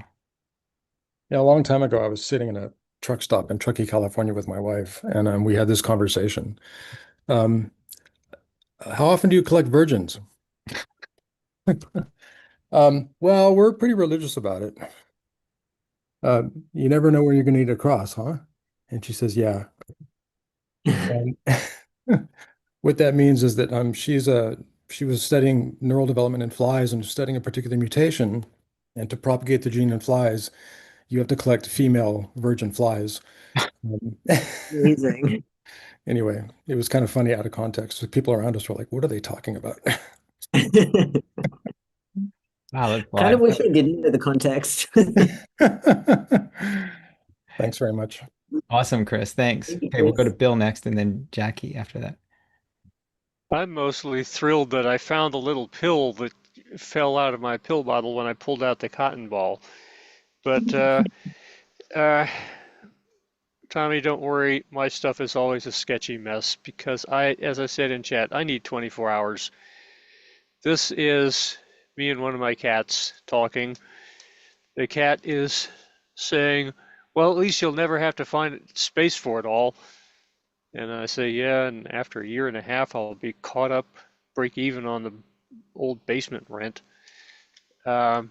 Yeah, a long time ago, I was sitting in a truck stop in Truckee, California with my wife, and we had this conversation. How often do you collect virgins? Well, we're pretty religious about it. You never know where you're going to need a cross, huh? And she says, yeah. And what that means is that she was studying neural development in flies and studying a particular mutation. And to propagate the gene in flies, you have to collect female virgin flies. Amazing. Anyway, it was kind of funny out of context. So people around us were like, what are they talking about? Wow, that's Kind of wild. wish I didn't know the context. Thanks very much. Awesome, Chris. Thanks. Thank you, Okay, we'll go to Chris. Bill next and then Jackie after that. I'm mostly thrilled that I found a little pill that fell out of my pill bottle when I pulled out the cotton ball. But Tommy, don't worry. My stuff is always a sketchy mess because as I said in chat, I need 24 hours. This is me and one of my cats talking. The cat is saying, well, at least you'll never have to find space for it all. And I say, yeah, and after a year and a half, I'll be caught up, break even on the old basement rent. I'm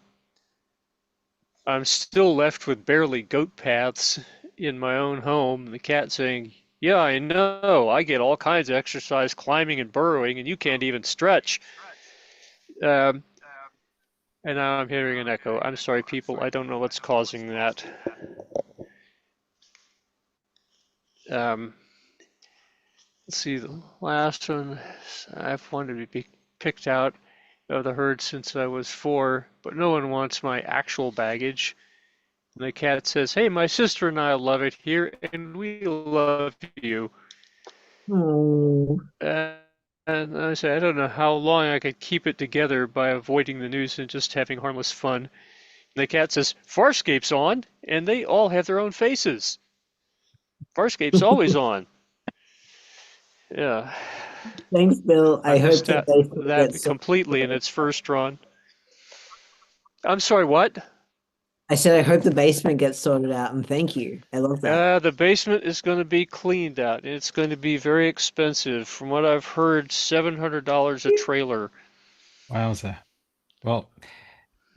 still left with barely goat paths in my own home. The cat saying, yeah, I know. I get all kinds of exercise climbing and burrowing, and you can't even stretch. And now I'm hearing an echo. I'm sorry, people. I don't know what's causing that. Let's see, the last one. I've wanted to be picked out of the herd since I was 4, but no one wants my actual baggage. And the cat says, hey, my sister and I love it here, and we love you. Oh. And I say, I don't know how long I could keep it together by avoiding the news and just having harmless fun. And the cat says, Farscape's on, and they all have their own faces. Farscape's always on. Yeah. Thanks, Bill. I hope missed that that completely in its first run. I'm sorry, what? I said I hope the basement gets sorted out, and thank you. I love that. The basement is going to be cleaned out. It's going to be very expensive. From what I've heard, $700 a trailer. Wowza. Well,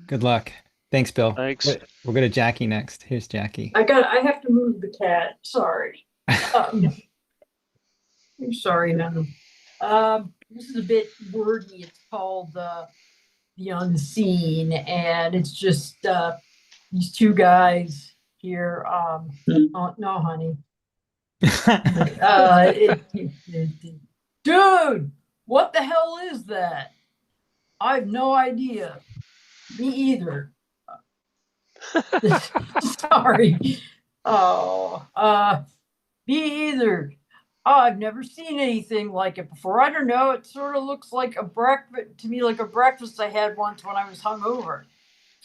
good luck. Thanks, Bill. Thanks. We'll go to Jackie next. Here's Jackie. I have to move the cat. Sorry. I'm sorry, man. This is a bit wordy. It's called The Unseen, and it's just these two guys here. Oh, no, honey. Dude, what the hell is that? I have no idea. Me either. Sorry. Oh, me either. Oh, I've never seen anything like it before. I don't know. It sort of looks like a breakfast to me, like a breakfast I had once when I was hungover.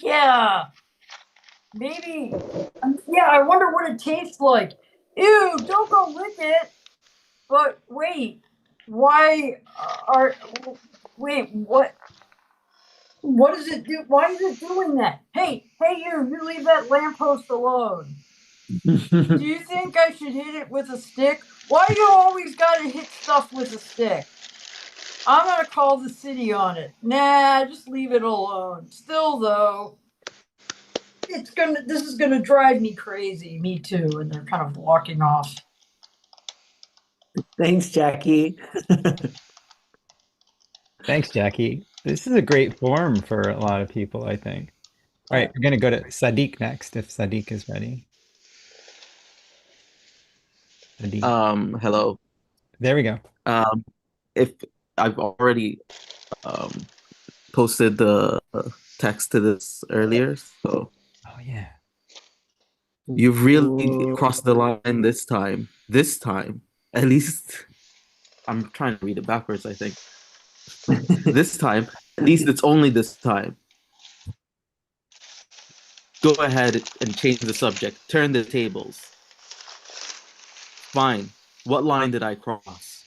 Yeah, maybe. Yeah, I wonder what it tastes like. Ew, don't go lick it. But wait, why are, wait, what? What does it do? Why is it doing that? Hey, you leave that lamppost alone. Do you think I should hit it with a stick? Why you always gotta hit stuff with a stick? I'm gonna call the city on it. Nah, just leave it alone. Still though, this is gonna drive me crazy. Me too. And they're kind of walking off. Thanks, Jackie. Thanks, Jackie. This is a great forum for a lot of people, I think. All right, we're going to go to Sadiq next, if Sadiq is ready. Sadiq. Hello. There we go. If I've already posted the text to this earlier, so Oh, yeah. you've really crossed the line this time. This time, at least I'm trying to read it backwards, I think. This time, at least it's only this time. Go ahead and change the subject. Turn the tables. Fine. What line did I cross?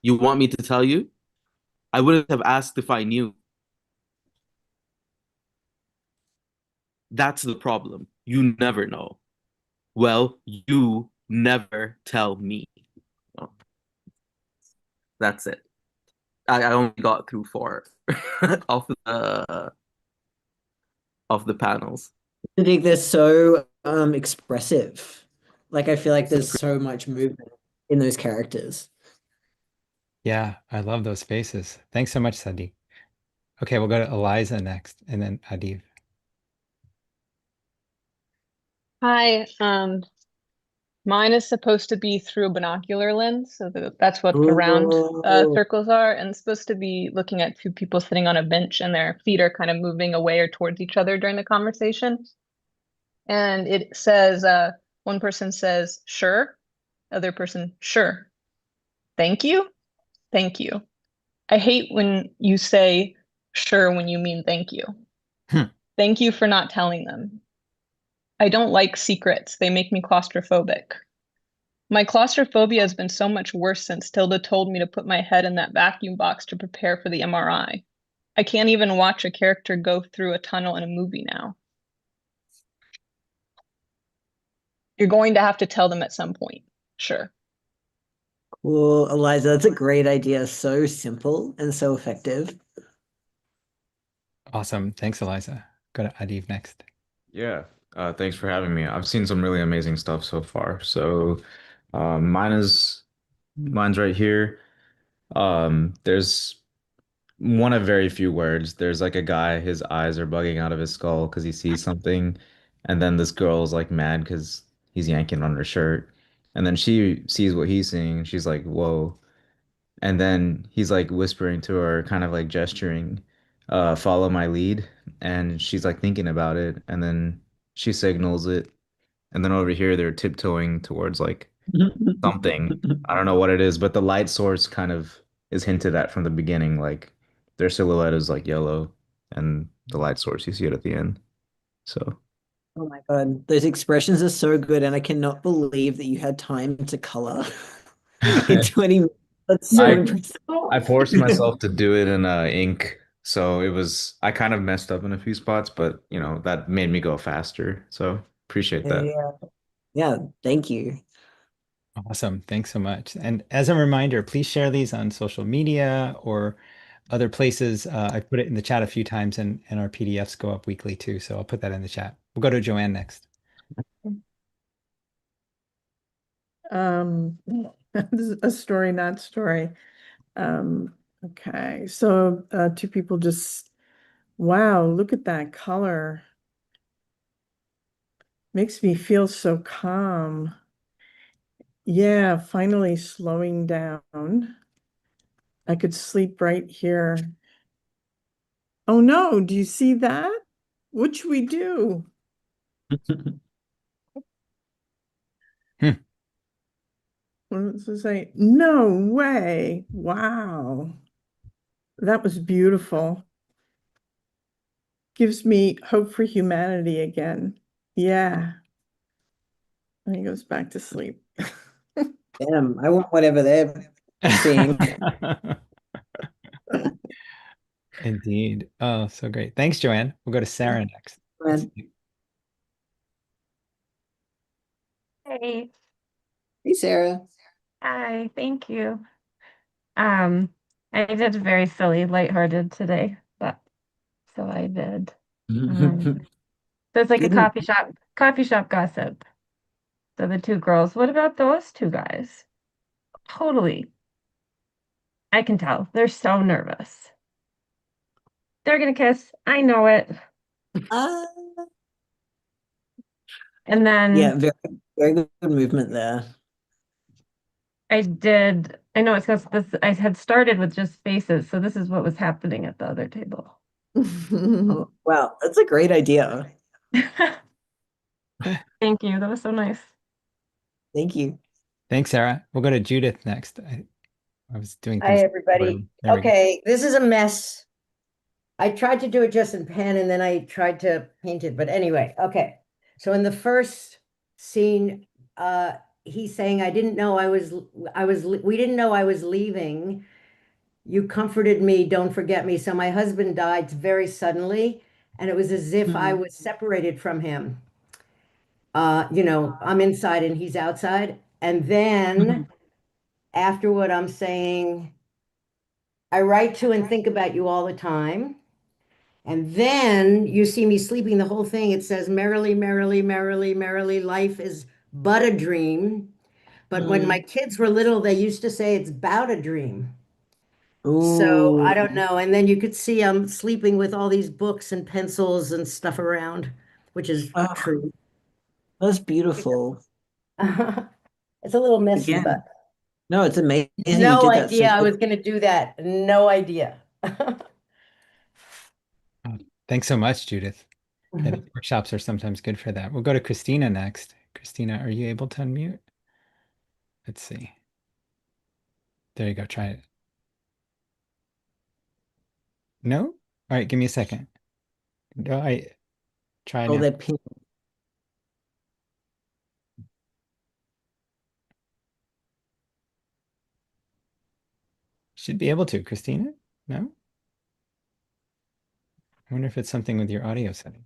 You want me to tell you? I wouldn't have asked if I knew. That's the problem. You never know. Well, you never tell me. Oh, that's it. I only got through 4 of the panels. I think they're so expressive. Like I feel like there's so much movement in those characters. Yeah, I love those faces. Thanks so much, Sadiq. Okay, we'll go to Eliza next, and then Adiv. Hi, mine is supposed to be through a binocular lens, so that's what the round circles are, and it's supposed to be looking at two people sitting on a bench and their feet are kind of moving away or towards each other during the conversation. And it says, one person says, sure, other person, sure. Thank you, thank you. I hate when you say sure when you mean thank you. Thank you for not telling them. I don't like secrets. They make me claustrophobic. My claustrophobia has been so much worse since Tilda told me to put my head in that vacuum box to prepare for the MRI. I can't even watch a character go through a tunnel in a movie now. You're going to have to tell them at some point. Sure. Well, Eliza, that's a great idea. So simple and so effective. Awesome. Thanks, Eliza. Go to Adiv next. Yeah, thanks for having me. I've seen some really amazing stuff so far. So, mine's right here. There's one of very few words. There's like a guy, his eyes are bugging out of his skull because he sees something, and then this girl is like mad because he's yanking on her shirt, and then she sees what he's seeing. She's like, "Whoa." And then he's like whispering to her, kind of like gesturing, follow my lead. And she's like thinking about it. And then she signals it. And then over here, they're tiptoeing towards like something. I don't know what it is, but the light source kind of is hinted at from the beginning. Like their silhouette is like yellow, and the light source, you see it at the end. So. Oh my God, those expressions are so good, and I cannot believe that you had time to color in 20 minutes. That's so impressive. I forced myself to do it in ink, so I kind of messed up in a few spots, but that made me go faster. So appreciate that. Yeah, yeah, thank you. Awesome. Thanks so much. And as a reminder, please share these on social media or other places. I've put it in the chat a few times, and our PDFs go up weekly too. So I'll put that in the chat. We'll go to Joanne next. This is a story, not story. Okay, so two people just, wow, look at that color. Makes me feel so calm. Yeah, finally slowing down. I could sleep right here. Oh no, do you see that? What should we do? What does it say? No way. Wow. That was beautiful. Gives me hope for humanity again. Yeah. And he goes back to sleep. Damn, I want whatever they're seeing. Indeed. Oh, so great. Thanks, Joanne. We'll go to Sarah next. Let's see. Hey, Hey, Sarah. hi, thank you. I did very silly, lighthearted today, but so I did. So it's like a Good. coffee shop gossip. So the two girls, what about those two guys? Totally. I can tell. They're so nervous. They're gonna kiss. I know it. And Yeah, then very good movement there. I know it's because this, I had started with just faces, so this is what was happening at the other table. Oh, wow, that's a great idea. Thank you. That was so nice. Thank you. Thanks, Sarah. We'll go to Judith next. I was doing Hi, things. everybody. There we go. Okay, this is a mess. I tried to do it just in pen and then I tried to paint it, but anyway, okay. So in the first scene, he's saying, we didn't know I was leaving. You comforted me, don't forget me. So my husband died very suddenly, and it was as if I was separated from him. I'm inside and he's outside. And then after what I'm saying, I write to and think about you all the time. And then you see me sleeping the whole thing. It says, merrily, merrily, merrily, merrily, life is but a dream. But when my kids were little, they used to say it's about a dream. So I don't know. And then you could see I'm sleeping with all these books and pencils and stuff around, which is true. That's beautiful. It's a little messy, Again, but no, it's amazing you no did that so idea I quick. was going to do that. No idea. Oh, thanks so much, Judith. Yeah, these workshops are sometimes good for that. We'll go to Christina next. Christina, are you able to unmute? Let's see. There you go. Try it. No? All right, give me a second. No, I try Oh, now. they're pink. Should be able to. Christina? No? I wonder if it's something with your audio settings.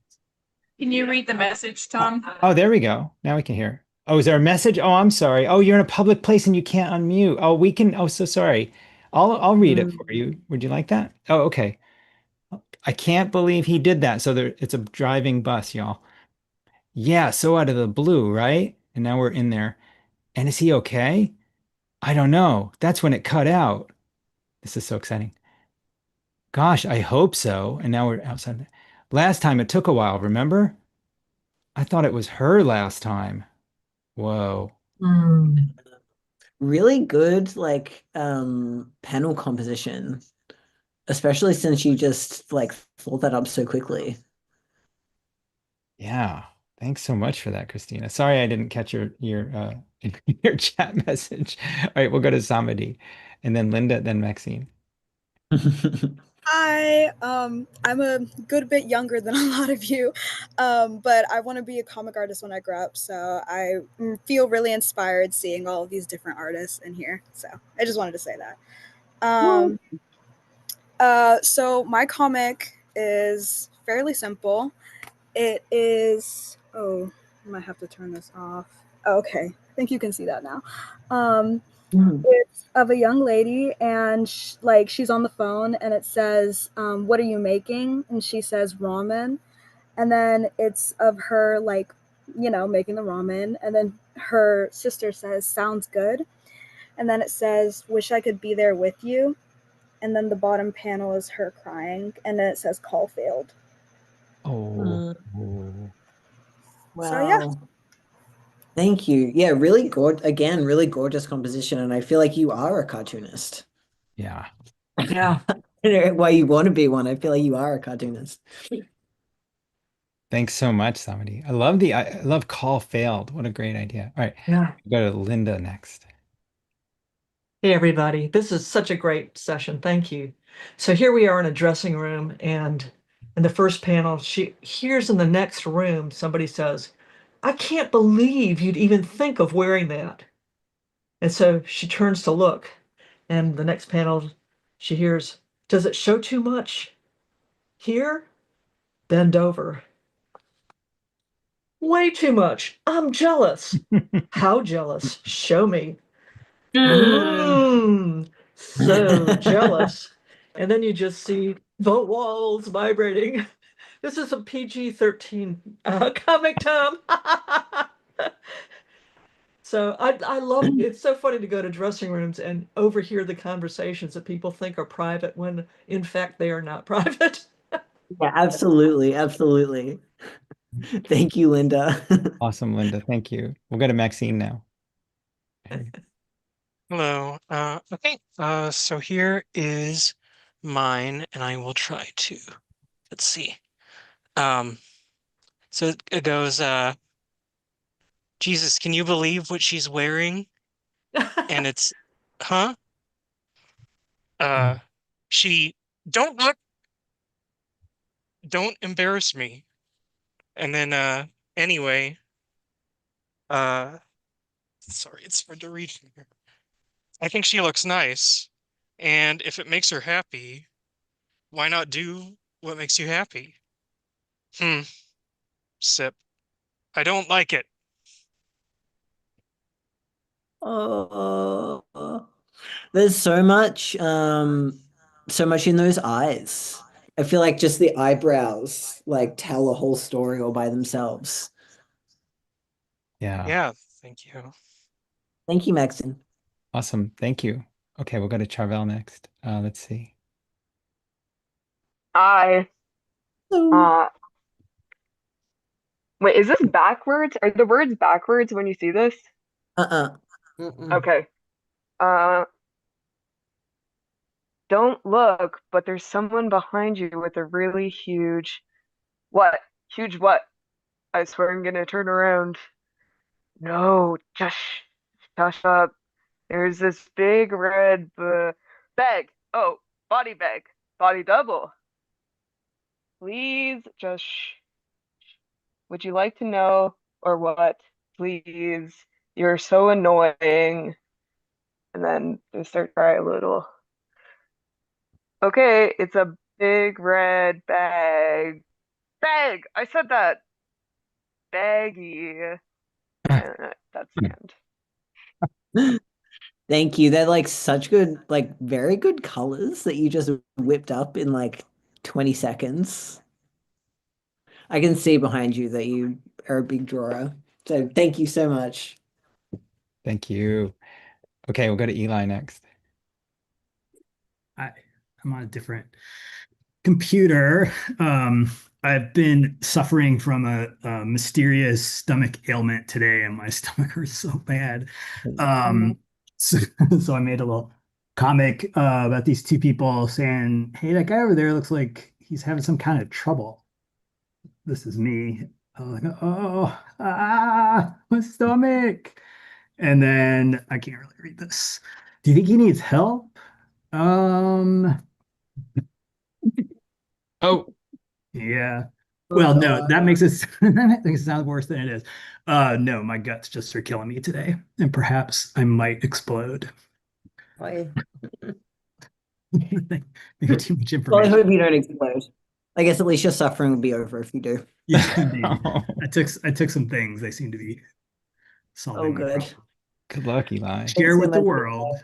Can you read the message, Tom? Oh, there we go. Now we can hear. Oh, is there a message? Oh, I'm sorry. Oh, you're in a public place and you can't unmute. Oh, we can. Oh, so sorry. I'll read it for you. Would you like that? Oh, okay. I can't believe he did that. So it's a driving bus, y'all. Yeah, so out of the blue, right? And now we're in there. And is he okay? I don't know. That's when it cut out. This is so exciting. Gosh, I hope so. And now we're outside. Last time it took a while, remember? I thought it was her last time. Whoa. Really good, like, panel composition, especially since you just like thought that up so quickly. Yeah. Thanks so much for that, Christina. Sorry I didn't catch your your chat message. All right, we'll go to Samadi and then Linda, then Maxine. Hi, I'm a good bit younger than a lot of you, but I want to be a comic artist when I grow up. So I feel really inspired seeing all of these different artists in here. So I just wanted to say that. So my comic is fairly simple. It is, oh, I might have to turn this off. Oh, okay, I think you can see that now. It's of a young lady, and she's on the phone, and it says, "What are you making?" And she says ramen, and then it's of her making the ramen, and then her sister says, "Sounds good." And then it says, "Wish I could be there with you." And then the bottom panel is her crying, and then it says, "Call failed." Oh. Wow. So yeah. Thank you. Yeah, really good. Again, really gorgeous composition, and I feel like you are a cartoonist. Yeah. Yeah. Why you want to be one? I feel like you are a cartoonist. Thanks so much, somebody. I love call failed. What a great idea. All right. Yeah. Go to Linda next. Hey, everybody. This is such a great session. Thank you. So here we are in a dressing room, and in the first panel, she hears in the next room, somebody says, "I can't believe you'd even think of wearing that." And so she turns to look, and the next panel, she hears, "Does it show too much? Here? Bend over. Way too much. I'm jealous." "How jealous? Show me." So jealous. And then you just see the walls vibrating. This is a PG-13 comic, Tom. So I love it's so funny to go to dressing rooms and overhear the conversations that people think are private when in fact they are not private. Yeah, absolutely. Absolutely. Thank you, Linda. Awesome, Linda. Thank you. We'll go to Maxine now. Hello. Okay. So here is mine, and I will try to, let's see. So it goes, "Jesus, can you believe what she's wearing?" And it's, huh? She, "Don't look, don't embarrass me." And then, anyway, sorry, it's hard to read from here. "I think she looks nice. And if it makes her happy, why not do what makes you happy?" Sip. "I don't like it." Oh, there's so much in those eyes. I feel like just the eyebrows like tell a whole story all by themselves. Yeah. Yeah, thank you. Thank you, Maxine. Awesome. Thank you. Okay, we'll go to Charvel next. Let's see. I wait, is this backwards? Are the words backwards when you see this? Mm-mm. Okay. Uh, "Don't look, but there's someone behind you with a really huge what? Huge what? I swear I'm gonna turn around." "No, just shush up. There's this big red bag. Oh, body bag. Body double. Please just would you like to know or what? Please. You're so annoying." And then they start crying a little. "Okay, it's a big red bag. Bag! I said that. Baggy." And that's the end. Thank you. They're like such good, like very good colors that you just whipped up in like 20 seconds. I can see behind you that you are a big drawer. So thank you so much. Thank you. Okay, we'll go to Eli next. I'm on a different computer. I've been suffering from a mysterious stomach ailment today, and my stomach hurts so bad. So, so I made a little comic about these two people saying, "Hey, that guy over there looks like he's having some kind of trouble." This is me. I'm like, "Oh, my stomach." And then I can't really read this. "Do you think he needs help?" Oh, yeah. Well, no, that makes it that makes it sound worse than it is. No, my guts just are killing me today, and perhaps I might explode. Why? Maybe too much Well, I information. hope you don't explode. I guess at least your suffering will be over if you do. Yeah, indeed. I took some things. They seem to be solving Oh, my good. problem. Good luck, Eli. Share with the world.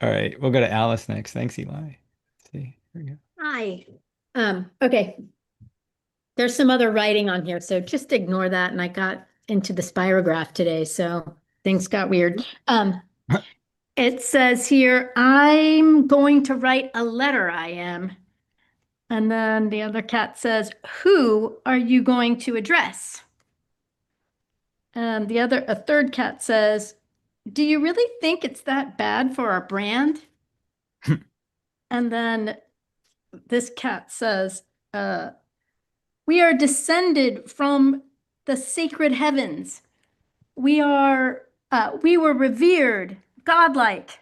All right, we'll go to Alice next. Thanks, Eli. Let's see. Here we go. Hi. Okay. There's some other writing on here, so just ignore that. And I got into the spirograph today, so things got weird. It says here, I'm going to write a letter, I am. And then the other cat says, who are you going to address? And a third cat says, do you really think it's that bad for our brand? And then this cat says, we are descended from the sacred heavens. We were revered, godlike,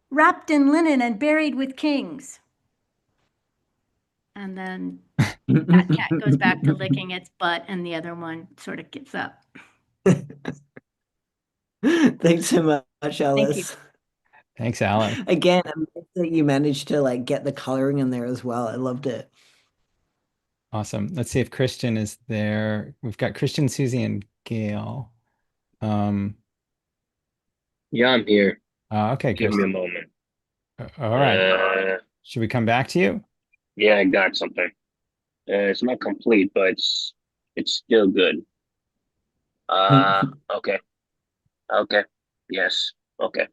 wrapped in linen and buried with kings. And then that cat goes back to licking its butt, and the other one sort of gives up. Thanks so much, Thank you. Alice. Thanks, Alice. Again, I'm glad that you managed to like get the coloring in there as well. I loved it. Awesome. Let's see if Christian is there. We've got Christian, Susie, and Gail. Yeah, I'm here. Okay, Give me a Christian. moment. All right. Should we come back to you? Yeah, I got something. It's not complete, but it's still good. Okay. Okay. Yes. Okay.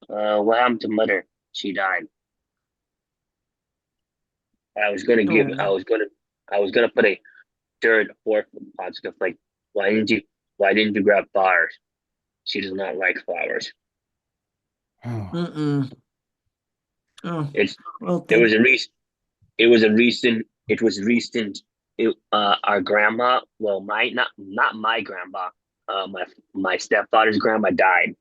What happened to mother? She died. I was gonna give. Oh. I was gonna put a third, fourth positive. Like, why didn't you grab flowers? She does not like flowers. Mm-mm. Oh. It's Well, it was a recent. It was a recent. It was recent. Our grandma. Well, not my grandma. My stepfather's grandma died.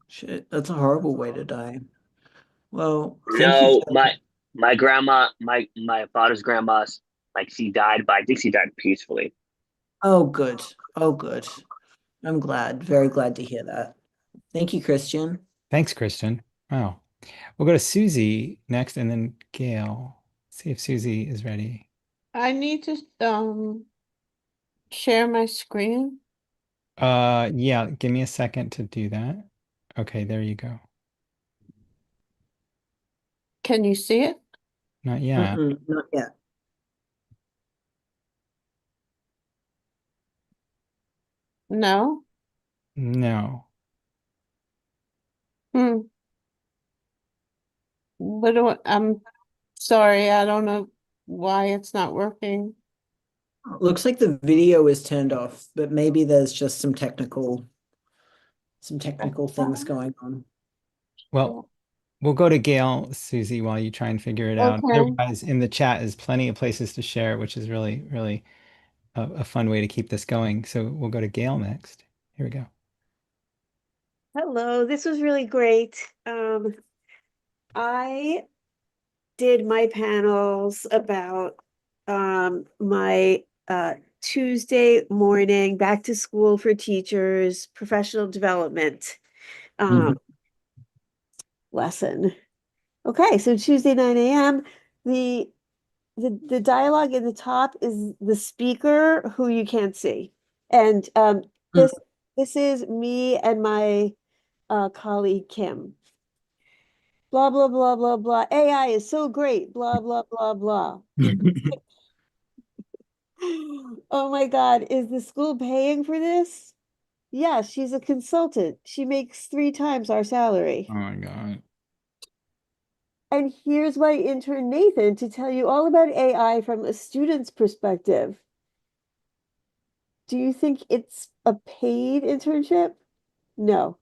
Shit, that's a horrible way to die. Well, thank you No, for my grandma, my father's grandma's like she died, but I think she died peacefully. Oh, good. Oh, good. I'm glad. Very glad to hear that. Thank you, Christian. Thanks, Christian. Wow. We'll go to Susie next and then Gail. See if Susie is ready. I need to share my screen. Yeah, give me a second to do that. Okay, there you go. Can you see it? Not yet. Not yet. No. No. I'm sorry, I don't know why it's not working. Looks like the video is turned off, but maybe there's just some technical things going on. Well, we'll go to Gail, Susie, while you try and figure it out. Okay. Otherwise, in the chat is plenty of places to share, which is really, really a fun way to keep this going. So we'll go to Gail next. Here we go. Hello, this was really great. I did my panels about my Tuesday morning back to school for teachers professional development lesson. Okay, so Tuesday 9 a.m. The dialogue in the top is the speaker who you can't see, and this is me and my colleague Kim. Blah blah blah blah blah. AI is so great. Blah blah blah blah. Oh my God, is the school paying for this? Yeah, she's a consultant. She makes 3 times our salary. Oh my God. And here's my intern Nathan to tell you all about AI from a student's perspective. Do you think it's a paid internship? No.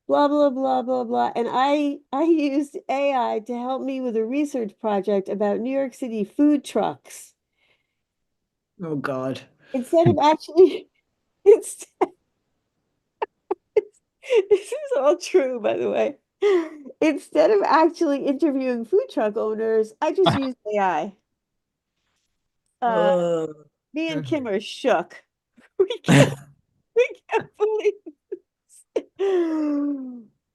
Blah blah blah blah blah. And I used AI to help me with a research project about New York City food trucks. Oh God. Instead of actually this is all true, by the way. Instead of actually interviewing food truck owners, I just used AI. Me and Kim are shook. We can't believe this.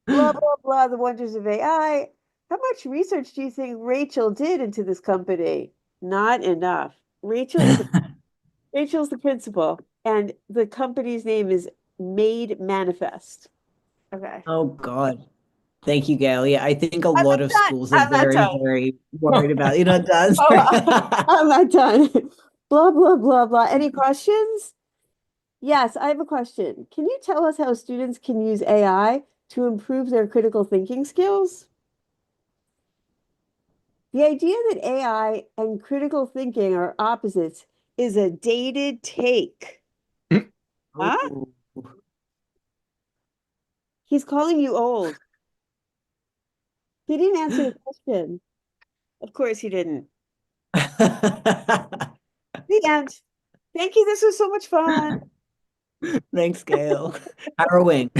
Blah blah blah, the wonders of AI. How much research do you think Rachel did into this company? Not enough. Rachel's the principal, and the company's name is Made Manifest. Okay. Oh God. Thank you, Gail. Yeah, I think a lot of schools are I'm not very, done. very worried about, you're not done. I'm not done. Blah, blah, blah, blah. Any questions? Yes, I have a question. Can you tell us how students can use AI to improve their critical thinking skills? The idea that AI and critical thinking are opposites is a dated take. Huh? He's calling you old. He didn't answer the question. Of course he didn't. The end. Thank you. This was so much fun. Thanks, Gail. Harrowing.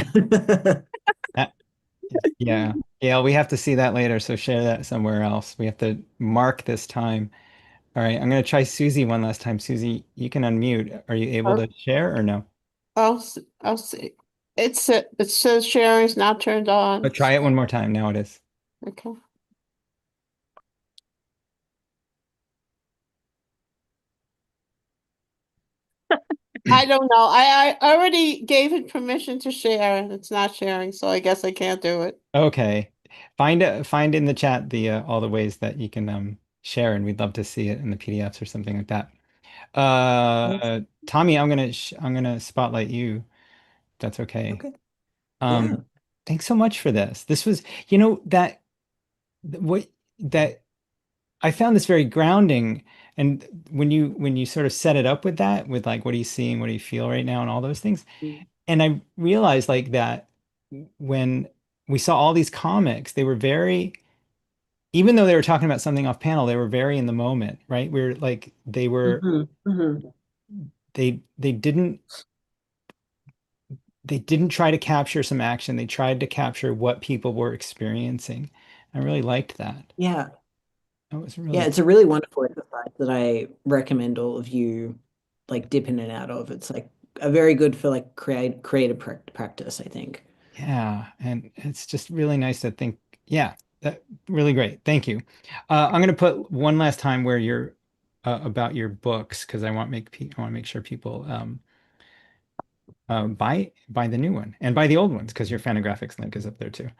Yeah. Yeah, we have to see that later, so share that somewhere else. We have to mark this time. All right, I'm going to try Susie one last time. Susie, you can unmute. Are you able to share or no? I'll see. It says sharing's not turned on. But try it one more time. Now it is. Okay. I don't know. I already gave it permission to share and it's not sharing, so I guess I can't do it. Okay. Find in the chat the all the ways that you can share, and we'd love to see it in the PDFs or something like that. Tommy, I'm gonna spotlight you. If that's okay. Okay. Thanks so much for this. This was, you know, that I found this very grounding. And when you sort of set it up with that, with like, what are you seeing, what do you feel right now, and all those things. And I realized like that when we saw all these comics, they were very, even though they were talking about something off panel, they were very in the moment, right? We were like, they were, they didn't try to capture some action. They tried to capture what people were experiencing. I really liked that. Yeah. That was really Yeah, it's a really wonderful exercise that I recommend all of you like dip in and out of. It's like a very good for like creative practice, I think. Yeah, and it's just really nice to think. Yeah, really great. Thank you. I'm going to put one last time where you're about your books, because I want to make sure people buy the new one and buy the old ones, because your Fantagraphics link is up there too.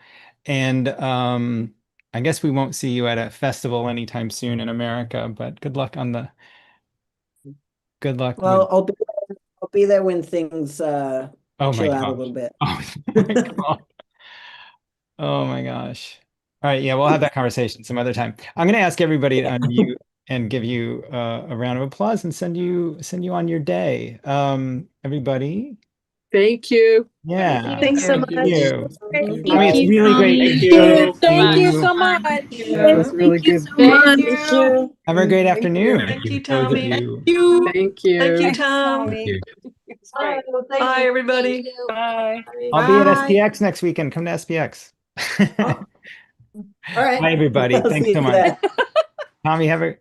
And I guess we won't see you at a festival anytime soon in America, but good luck on the. Good luck Well, with. I'll be there when things Oh my chill out a gosh. little bit. Oh my God. Oh my gosh. All right, yeah, we'll have that conversation some other time. I'm going to ask everybody to unmute and give you a round of applause and send you on your day. Everybody. Thank you. Yeah. Thanks so Thank much. you. Thank Tommy, it's you, really great Tommy. to Thank see you. Thank you you. so much. Yeah, it was really good. Thank you. Have a great Thank afternoon. Thank you, Those of Tommy. you. Thank you. Thank you, Thanks, Tom. Thank you. It's great. Bye, everybody. Bye. I'll be at Bye. SPX next weekend. Come to SPX. All right. Bye, everybody. I'll Thanks see so you much. there. Tommy, have a